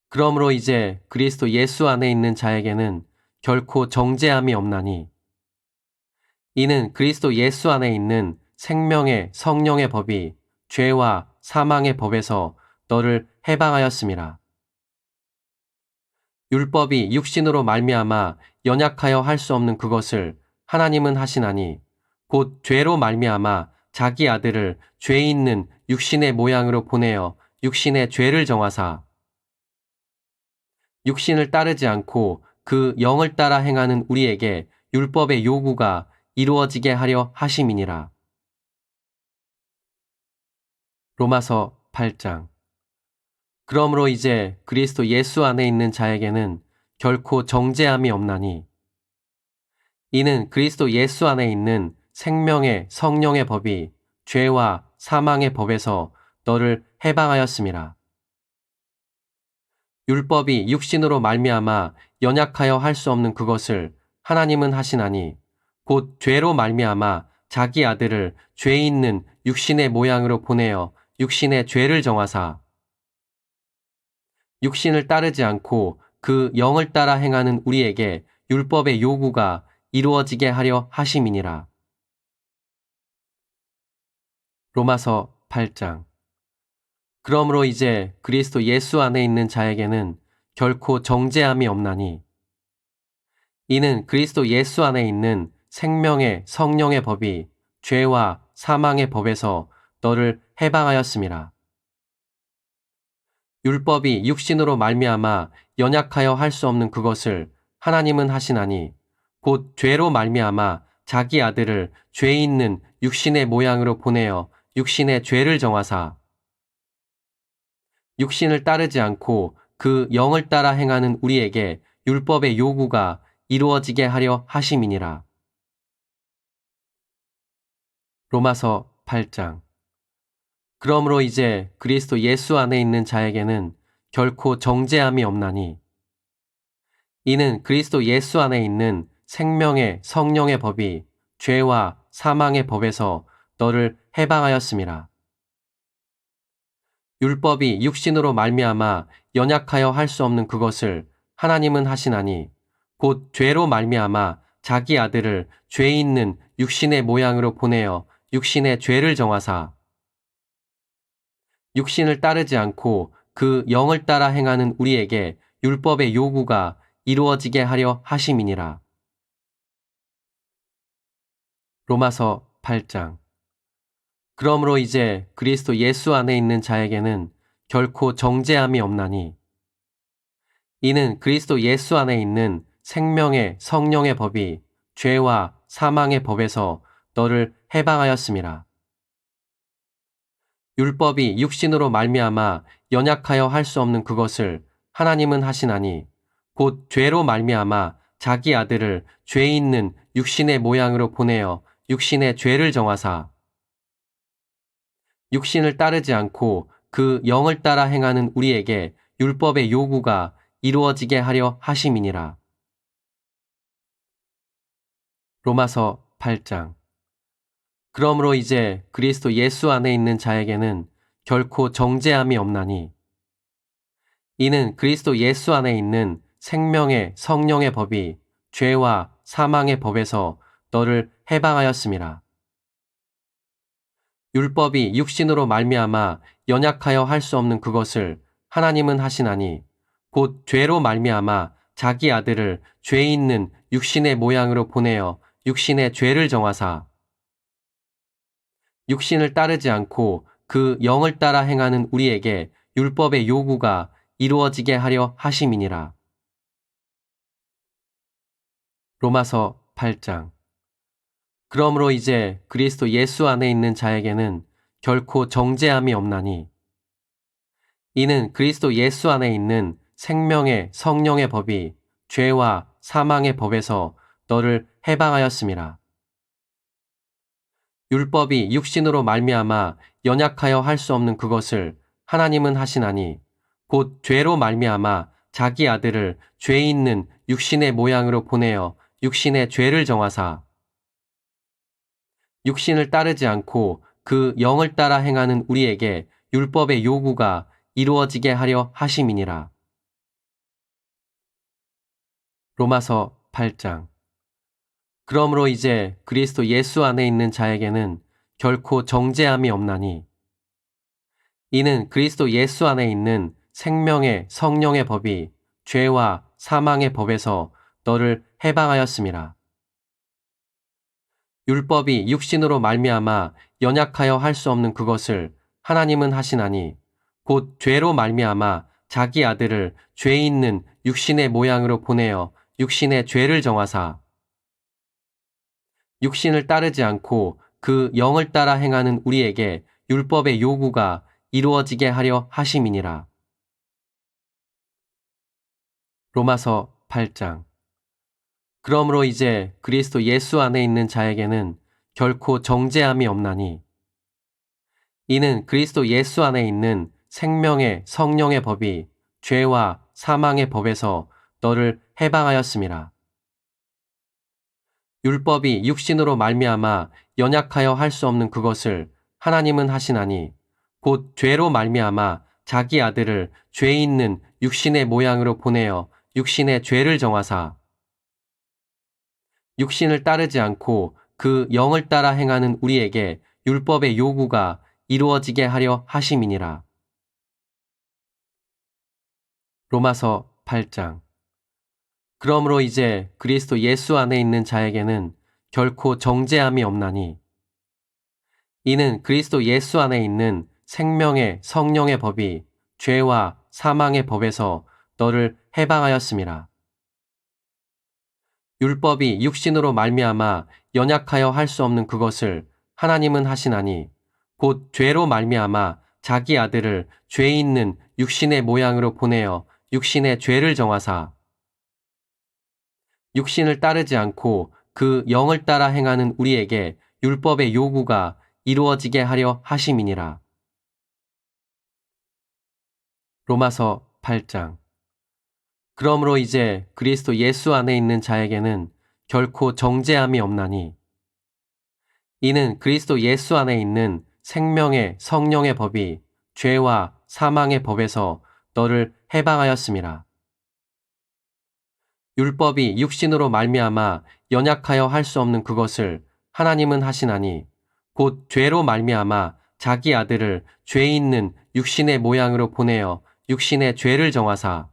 그러므로 이제 그리스도 예수 안에 있는 자에게는 결코 정죄함이 없나니 이는 그리스도 예수 안에 있는 생명의 성령의 법이 죄와 사망의 법에서 너를 해방하였음이라. 율법이 육신으로 말미암아 연약하여 할 수 없는 그것을 하나님은 하시나니 곧 죄로 말미암아 자기 아들을 죄 있는 육신의 모양으로 보내어 육신의 죄를 정하사 육신을 따르지 않고 그 영을 따라 행하는 우리에게 율법의 요구가 이루어지게 하려 하심이니라. 로마서 8장. 그러므로 이제 그리스도 예수 안에 있는 자에게는 결코 정죄함이 없나니 이는 그리스도 예수 안에 있는 생명의 성령의 법이 죄와 사망의 법에서 너를 해방하였음이라. 율법이 육신으로 말미암아 연약하여 할 수 없는 그것을 하나님은 하시나니 곧 죄로 말미암아 자기 아들을 죄 있는 육신의 모양으로 보내어 육신의 죄를 정하사 육신을 따르지 않고 그 영을 따라 행하는 우리에게 율법의 요구가 이루어지게 하려 하심이니라. 로마서 8장. 그러므로 이제 그리스도 예수 안에 있는 자에게는 결코 정죄함이 없나니 이는 그리스도 예수 안에 있는 생명의 성령의 법이 죄와 사망의 법에서 너를 해방하였음이라. 율법이 육신으로 말미암아 연약하여 할 수 없는 그것을 하나님은 하시나니 곧 죄로 말미암아 자기 아들을 죄 있는 육신의 모양으로 보내어 육신의 죄를 정하사 육신을 따르지 않고 그 영을 따라 행하는 우리에게 율법의 요구가 이루어지게 하려 하심이니라. 로마서 8장. 그러므로 이제 그리스도 예수 안에 있는 자에게는 결코 정죄함이 없나니 이는 그리스도 예수 안에 있는 생명의 성령의 법이 죄와 사망의 법에서 너를 해방하였음이라. 율법이 육신으로 말미암아 연약하여 할 수 없는 그것을 하나님은 하시나니 곧 죄로 말미암아 자기 아들을 죄 있는 육신의 모양으로 보내어 육신의 죄를 정하사 육신을 따르지 않고 그 영을 따라 행하는 우리에게 율법의 요구가 이루어지게 하려 하심이니라. 로마서 8장. 그러므로 이제 그리스도 예수 안에 있는 자에게는 결코 정죄함이 없나니 이는 그리스도 예수 안에 있는 생명의 성령의 법이 죄와 사망의 법에서 너를 해방하였음이라. 율법이 육신으로 말미암아 연약하여 할 수 없는 그것을 하나님은 하시나니 곧 죄로 말미암아 자기 아들을 죄 있는 육신의 모양으로 보내어 육신의 죄를 정하사 육신을 따르지 않고 그 영을 따라 행하는 우리에게 율법의 요구가 이루어지게 하려 하심이니라. 로마서 8장. 그러므로 이제 그리스도 예수 안에 있는 자에게는 결코 정죄함이 없나니 이는 그리스도 예수 안에 있는 생명의 성령의 법이 죄와 사망의 법에서 너를 해방하였음이라. 율법이 육신으로 말미암아 연약하여 할 수 없는 그것을 하나님은 하시나니 곧 죄로 말미암아 자기 아들을 죄 있는 육신의 모양으로 보내어 육신의 죄를 정하사 육신을 따르지 않고 그 영을 따라 행하는 우리에게 율법의 요구가 이루어지게 하려 하심이니라. 로마서 8장. 그러므로 이제 그리스도 예수 안에 있는 자에게는 결코 정죄함이 없나니 이는 그리스도 예수 안에 있는 생명의 성령의 법이 죄와 사망의 법에서 너를 해방하였음이라. 율법이 육신으로 말미암아 연약하여 할 수 없는 그것을 하나님은 하시나니 곧 죄로 말미암아 자기 아들을 죄 있는 육신의 모양으로 보내어 육신의 죄를 정하사 육신을 따르지 않고 그 영을 따라 행하는 우리에게 율법의 요구가 이루어지게 하려 하심이니라. 로마서 8장. 그러므로 이제 그리스도 예수 안에 있는 자에게는 결코 정죄함이 없나니 이는 그리스도 예수 안에 있는 생명의 성령의 법이 죄와 사망의 법에서 너를 해방하였음이라. 율법이 육신으로 말미암아 연약하여 할 수 없는 그것을 하나님은 하시나니 곧 죄로 말미암아 자기 아들을 죄 있는 육신의 모양으로 보내어 육신의 죄를 정하사 육신을 따르지 않고 그 영을 따라 행하는 우리에게 율법의 요구가 이루어지게 하려 하심이니라. 로마서 8장. 그러므로 이제 그리스도 예수 안에 있는 자에게는 결코 정죄함이 없나니 이는 그리스도 예수 안에 있는 생명의 성령의 법이 죄와 사망의 법에서 너를 해방하였음이라. 율법이 육신으로 말미암아 연약하여 할 수 없는 그것을 하나님은 하시나니 곧 죄로 말미암아 자기 아들을 죄 있는 육신의 모양으로 보내어 육신의 죄를 정하사 육신을 따르지 않고 그 영을 따라 행하는 우리에게 율법의 요구가 이루어지게 하려 하심이니라. 로마서 8장. 그러므로 이제 그리스도 예수 안에 있는 자에게는 결코 정죄함이 없나니 이는 그리스도 예수 안에 있는 생명의 성령의 법이 죄와 사망의 법에서 너를 해방하였음이라. 율법이 육신으로 말미암아 연약하여 할 수 없는 그것을 하나님은 하시나니 곧 죄로 말미암아 자기 아들을 죄 있는 육신의 모양으로 보내어 육신의 죄를 정하사 육신을 따르지 않고 그 영을 따라 행하는 우리에게 율법의 요구가 이루어지게 하려 하심이니라. 로마서 8장. 그러므로 이제 그리스도 예수 안에 있는 자에게는 결코 정죄함이 없나니 이는 그리스도 예수 안에 있는 생명의 성령의 법이 죄와 사망의 법에서 너를 해방하였음이라. 율법이 육신으로 말미암아 연약하여 할 수 없는 그것을 하나님은 하시나니 곧 죄로 말미암아 자기 아들을 죄 있는 육신의 모양으로 보내어 육신의 죄를 정하사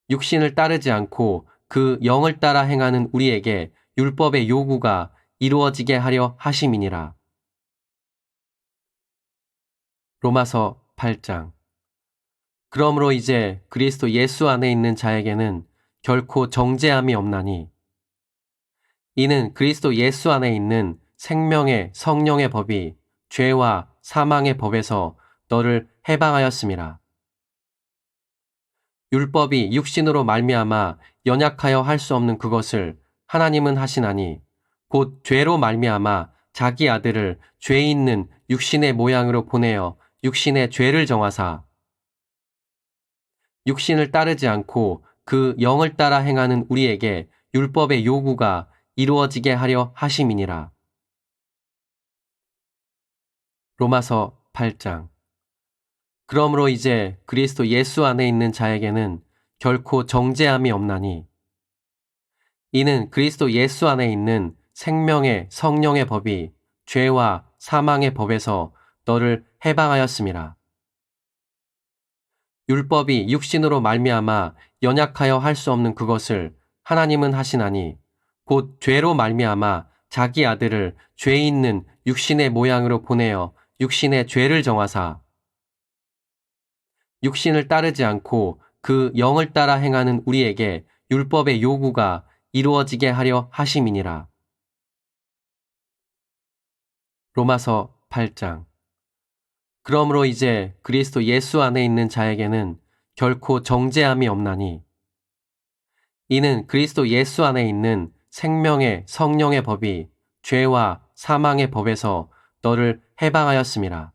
육신을 따르지 않고 그 영을 따라 행하는 우리에게 율법의 요구가 이루어지게 하려 하심이니라. 로마서 8장. 그러므로 이제 그리스도 예수 안에 있는 자에게는 결코 정죄함이 없나니 이는 그리스도 예수 안에 있는 생명의 성령의 법이 죄와 사망의 법에서 너를 해방하였음이라. 율법이 육신으로 말미암아 연약하여 할 수 없는 그것을 하나님은 하시나니 곧 죄로 말미암아 자기 아들을 죄 있는 육신의 모양으로 보내어 육신의 죄를 정하사 육신을 따르지 않고 그 영을 따라 행하는 우리에게 율법의 요구가 이루어지게 하려 하심이니라. 로마서 8장. 그러므로 이제 그리스도 예수 안에 있는 자에게는 결코 정죄함이 없나니 이는 그리스도 예수 안에 있는 생명의 성령의 법이 죄와 사망의 법에서 너를 해방하였음이라. 율법이 육신으로 말미암아 연약하여 할 수 없는 그것을 하나님은 하시나니 곧 죄로 말미암아 자기 아들을 죄 있는 육신의 모양으로 보내어 육신의 죄를 정하사 육신을 따르지 않고 그 영을 따라 행하는 우리에게 율법의 요구가 이루어지게 하려 하심이니라. 로마서 8장. 그러므로 이제 그리스도 예수 안에 있는 자에게는 결코 정죄함이 없나니 이는 그리스도 예수 안에 있는 생명의 성령의 법이 죄와 사망의 법에서 너를 해방하였음이라.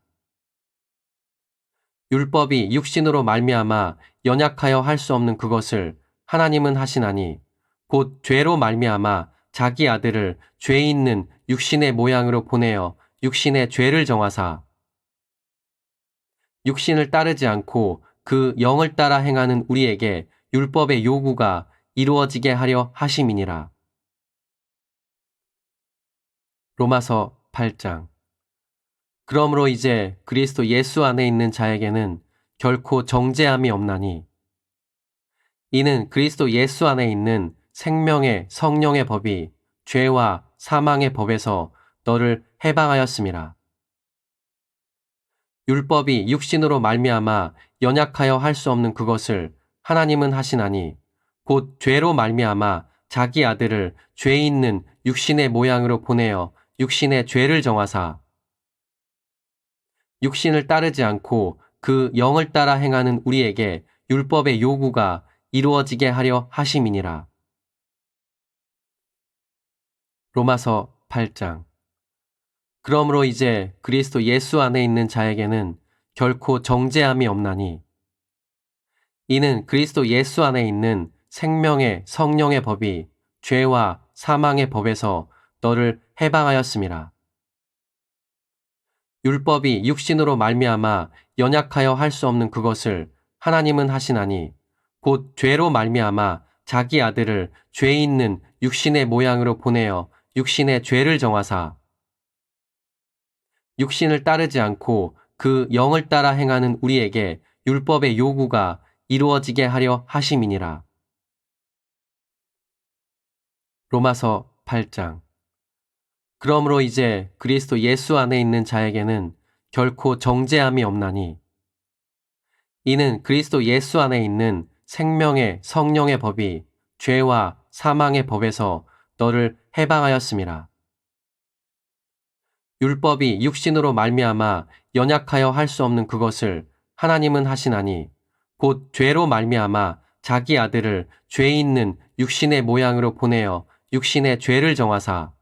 율법이 육신으로 말미암아 연약하여 할 수 없는 그것을 하나님은 하시나니 곧 죄로 말미암아 자기 아들을 죄 있는 육신의 모양으로 보내어 육신의 죄를 정하사 육신을 따르지 않고 그 영을 따라 행하는 우리에게 율법의 요구가 이루어지게 하려 하심이니라. 로마서 8장. 그러므로 이제 그리스도 예수 안에 있는 자에게는 결코 정죄함이 없나니 이는 그리스도 예수 안에 있는 생명의 성령의 법이 죄와 사망의 법에서 너를 해방하였음이라. 율법이 육신으로 말미암아 연약하여 할 수 없는 그것을 하나님은 하시나니 곧 죄로 말미암아 자기 아들을 죄 있는 육신의 모양으로 보내어 육신의 죄를 정하사 육신을 따르지 않고 그 영을 따라 행하는 우리에게 율법의 요구가 이루어지게 하려 하심이니라. 로마서 8장. 그러므로 이제 그리스도 예수 안에 있는 자에게는 결코 정죄함이 없나니 이는 그리스도 예수 안에 있는 생명의 성령의 법이 죄와 사망의 법에서 너를 해방하였음이라. 율법이 육신으로 말미암아 연약하여 할 수 없는 그것을 하나님은 하시나니 곧 죄로 말미암아 자기 아들을 죄 있는 육신의 모양으로 보내어 육신의 죄를 정하사 육신을 따르지 않고 그 영을 따라 행하는 우리에게 율법의 요구가 이루어지게 하려 하심이니라. 로마서 8장. 그러므로 이제 그리스도 예수 안에 있는 자에게는 결코 정죄함이 없나니, 이는 그리스도 예수 안에 있는 생명의 성령의 법이 죄와 사망의 법에서 너를 해방하였음이라. 율법이 육신으로 말미암아 연약하여 할 수 없는 그것을 하나님은 하시나니, 곧 죄로 말미암아 자기 아들을 죄 있는 육신의 모양으로 보내어 육신의 죄를 정하사,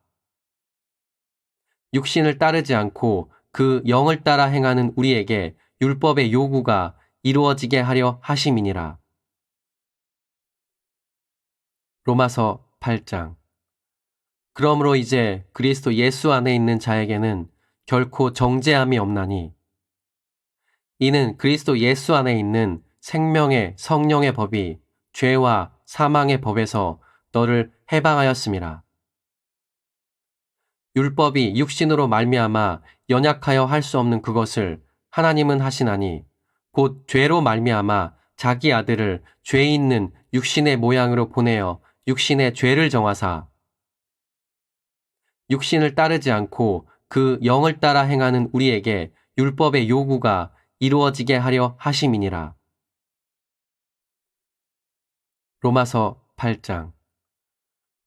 육신을 따르지 않고 그 영을 따라 행하는 우리에게 율법의 요구가 이루어지게 하려 하심이니라. 로마서 8장. 그러므로 이제 그리스도 예수 안에 있는 자에게는 결코 정죄함이 없나니, 이는 그리스도 예수 안에 있는 생명의 성령의 법이 죄와 사망의 법에서 너를 해방하였음이라. 율법이 육신으로 말미암아 연약하여 할 수 없는 그것을 하나님은 하시나니, 곧 죄로 말미암아 자기 아들을 죄 있는 육신의 모양으로 보내어 육신의 죄를 정하사, 육신을 따르지 않고 그 영을 따라 행하는 우리에게 율법의 요구가 이루어지게 하려 하심이니라. 로마서 8장.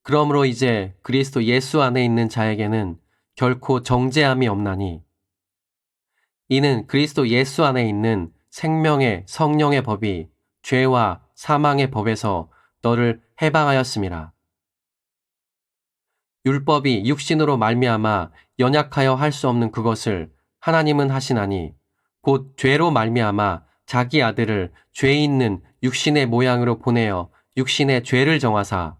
그러므로 이제 그리스도 예수 안에 있는 자에게는 결코 정죄함이 없나니, 이는 그리스도 예수 안에 있는 생명의 성령의 법이 죄와 사망의 법에서 너를 해방하였음이라. 율법이 육신으로 말미암아 연약하여 할 수 없는 그것을 하나님은 하시나니, 곧 죄로 말미암아 자기 아들을 죄 있는 육신의 모양으로 보내어 육신의 죄를 정하사,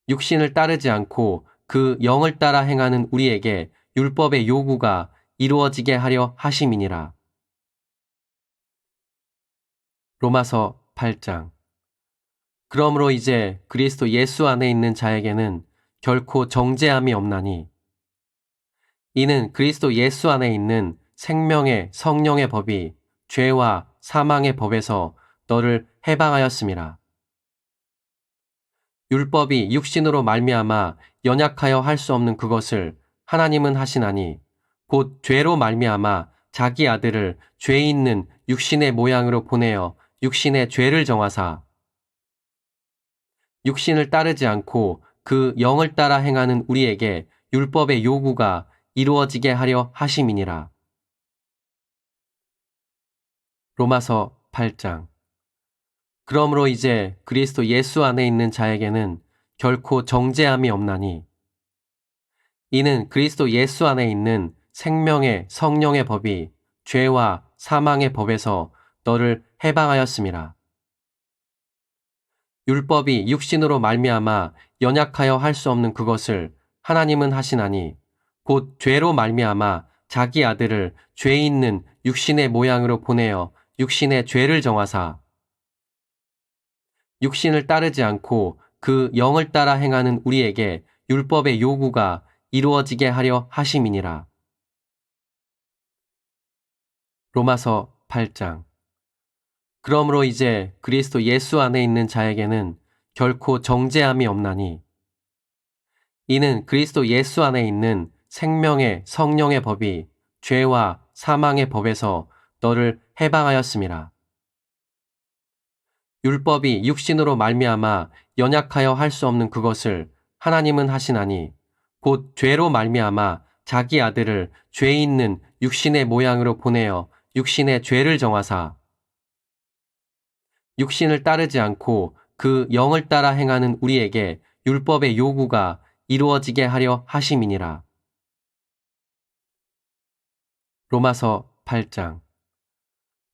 육신을 따르지 않고 그 영을 따라 행하는 우리에게 율법의 요구가 이루어지게 하려 하심이니라. 로마서 8장. 그러므로 이제 그리스도 예수 안에 있는 자에게는 결코 정죄함이 없나니, 이는 그리스도 예수 안에 있는 생명의 성령의 법이 죄와 사망의 법에서 너를 해방하였음이라. 율법이 육신으로 말미암아 연약하여 할 수 없는 그것을 하나님은 하시나니, 곧 죄로 말미암아 자기 아들을 죄 있는 육신의 모양으로 보내어 육신의 죄를 정하사, 육신을 따르지 않고 그 영을 따라 행하는 우리에게 율법의 요구가 이루어지게 하려 하심이니라. 로마서 8장. 그러므로 이제 그리스도 예수 안에 있는 자에게는 결코 정죄함이 없나니, 이는 그리스도 예수 안에 있는 생명의 성령의 법이 죄와 사망의 법에서 너를 해방하였음이라. 율법이 육신으로 말미암아 연약하여 할 수 없는 그것을 하나님은 하시나니, 곧 죄로 말미암아 자기 아들을 죄 있는 육신의 모양으로 보내어 육신의 죄를 정하사, 육신을 따르지 않고 그 영을 따라 행하는 우리에게 율법의 요구가 이루어지게 하려 하심이니라. 로마서 8장. 그러므로 이제 그리스도 예수 안에 있는 자에게는 결코 정죄함이 없나니, 이는 그리스도 예수 안에 있는 생명의 성령의 법이 죄와 사망의 법에서 너를 해방하였음이라. 율법이 육신으로 말미암아 연약하여 할 수 없는 그것을 하나님은 하시나니, 곧 죄로 말미암아 자기 아들을 죄 있는 육신의 모양으로 보내어 육신의 죄를 정하사, 육신을 따르지 않고 그 영을 따라 행하는 우리에게 율법의 요구가 이루어지게 하려 하심이니라. 로마서 8장.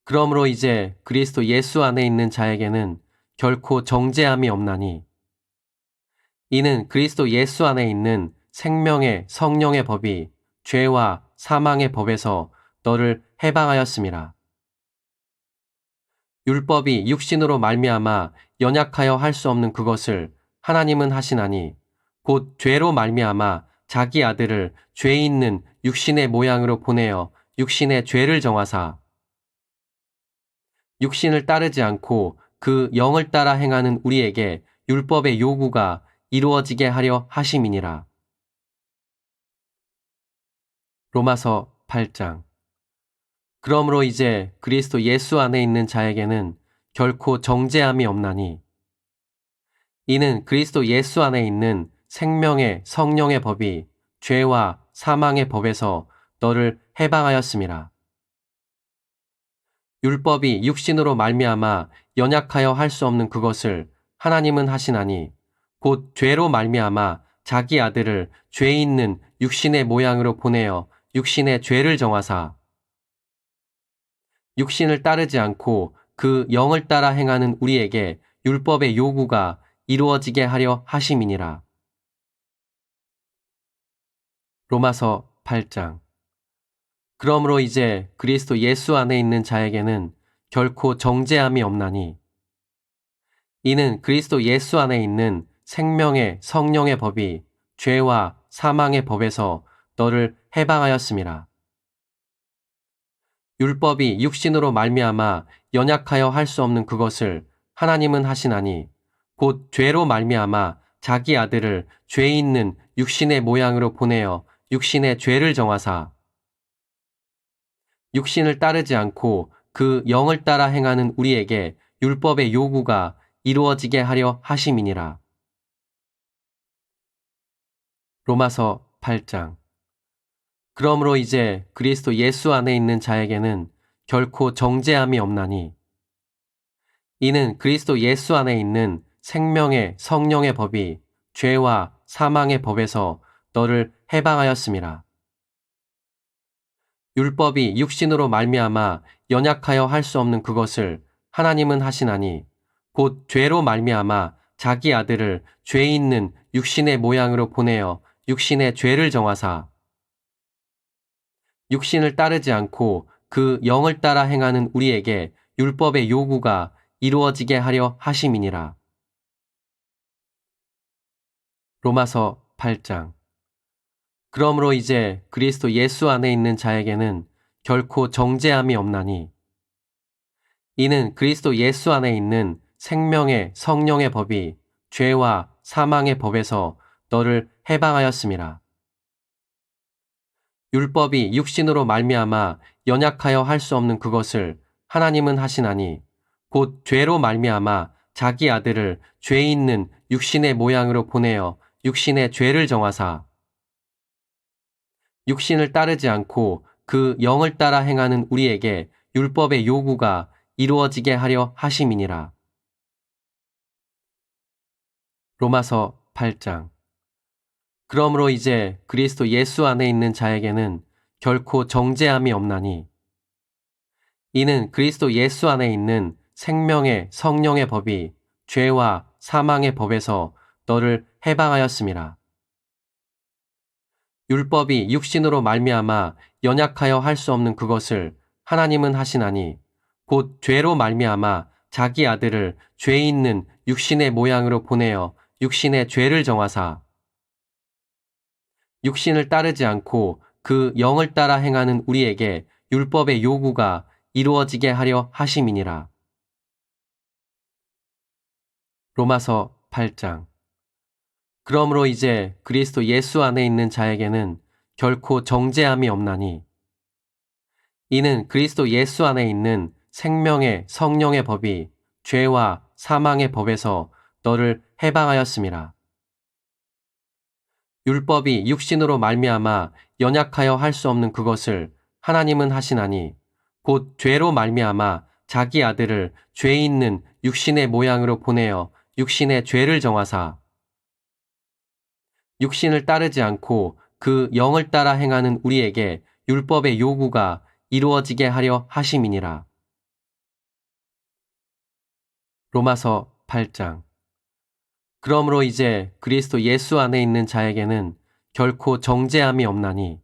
그러므로 이제 그리스도 예수 안에 있는 자에게는 결코 정죄함이 없나니, 이는 그리스도 예수 안에 있는 생명의 성령의 법이 죄와 사망의 법에서 너를 해방하였음이라. 율법이 육신으로 말미암아 연약하여 할 수 없는 그것을 하나님은 하시나니, 곧 죄로 말미암아 자기 아들을 죄 있는 육신의 모양으로 보내어 육신의 죄를 정하사, 육신을 따르지 않고 그 영을 따라 행하는 우리에게 율법의 요구가 이루어지게 하려 하심이니라. 로마서 8장. 그러므로 이제 그리스도 예수 안에 있는 자에게는 결코 정죄함이 없나니, 이는 그리스도 예수 안에 있는 생명의 성령의 법이 죄와 사망의 법에서 너를 해방하였음이라. 율법이 육신으로 말미암아 연약하여 할 수 없는 그것을 하나님은 하시나니, 곧 죄로 말미암아 자기 아들을 죄 있는 육신의 모양으로 보내어 육신의 죄를 정하사 육신을 따르지 않고 그 영을 따라 행하는 우리에게 율법의 요구가 이루어지게 하려 하심이니라. 로마서 8장. 그러므로 이제 그리스도 예수 안에 있는 자에게는 결코 정죄함이 없나니, 이는 그리스도 예수 안에 있는 생명의 성령의 법이 죄와 사망의 법에서 너를 해방하였음이라. 율법이 육신으로 말미암아 연약하여 할 수 없는 그것을 하나님은 하시나니, 곧 죄로 말미암아 자기 아들을 죄 있는 육신의 모양으로 보내어 육신의 죄를 정하사 육신을 따르지 않고 그 영을 따라 행하는 우리에게 율법의 요구가 이루어지게 하려 하심이니라. 로마서 8장. 그러므로 이제 그리스도 예수 안에 있는 자에게는 결코 정죄함이 없나니, 이는 그리스도 예수 안에 있는 생명의 성령의 법이 죄와 사망의 법에서 너를 해방하였음이라. 율법이 육신으로 말미암아 연약하여 할 수 없는 그것을 하나님은 하시나니, 곧 죄로 말미암아 자기 아들을 죄 있는 육신의 모양으로 보내어 육신의 죄를 정하사 육신을 따르지 않고 그 영을 따라 행하는 우리에게 율법의 요구가 이루어지게 하려 하심이니라. 로마서 8장. 그러므로 이제 그리스도 예수 안에 있는 자에게는 결코 정죄함이 없나니, 이는 그리스도 예수 안에 있는 생명의 성령의 법이 죄와 사망의 법에서 너를 해방하였음이라. 율법이 육신으로 말미암아 연약하여 할 수 없는 그것을 하나님은 하시나니, 곧 죄로 말미암아 자기 아들을 죄 있는 육신의 모양으로 보내어 육신의 죄를 정하사 육신을 따르지 않고 그 영을 따라 행하는 우리에게 율법의 요구가 이루어지게 하려 하심이니라. 로마서 8장. 그러므로 이제 그리스도 예수 안에 있는 자에게는 결코 정죄함이 없나니, 이는 그리스도 예수 안에 있는 생명의 성령의 법이 죄와 사망의 법에서 너를 해방하였음이라. 율법이 육신으로 말미암아 연약하여 할 수 없는 그것을 하나님은 하시나니, 곧 죄로 말미암아 자기 아들을 죄 있는 육신의 모양으로 보내어 육신의 죄를 정하사 육신을 따르지 않고 그 영을 따라 행하는 우리에게 율법의 요구가 이루어지게 하려 하심이니라. 로마서 8장. 그러므로 이제 그리스도 예수 안에 있는 자에게는 결코 정죄함이 없나니, 이는 그리스도 예수 안에 있는 생명의 성령의 법이 죄와 사망의 법에서 너를 해방하였음이라. 율법이 육신으로 말미암아 연약하여 할 수 없는 그것을 하나님은 하시나니, 곧 죄로 말미암아 자기 아들을 죄 있는 육신의 모양으로 보내어 육신의 죄를 정하사 육신을 따르지 않고 그 영을 따라 행하는 우리에게 율법의 요구가 이루어지게 하려 하심이니라. 로마서 8장. 그러므로 이제 그리스도 예수 안에 있는 자에게는 결코 정죄함이 없나니,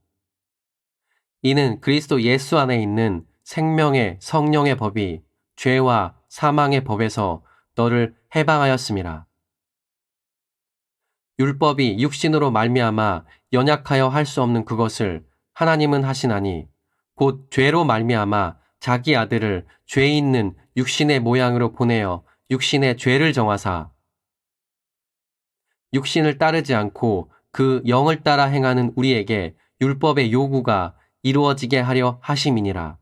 이는 그리스도 예수 안에 있는 생명의 성령의 법이 죄와 사망의 법에서 너를 해방하였음이라. 율법이 육신으로 말미암아 연약하여 할 수 없는 그것을 하나님은 하시나니, 곧 죄로 말미암아 자기 아들을 죄 있는 육신의 모양으로 보내어 육신의 죄를 정하사 육신을 따르지 않고 그 영을 따라 행하는 우리에게 율법의 요구가 이루어지게 하려 하심이니라.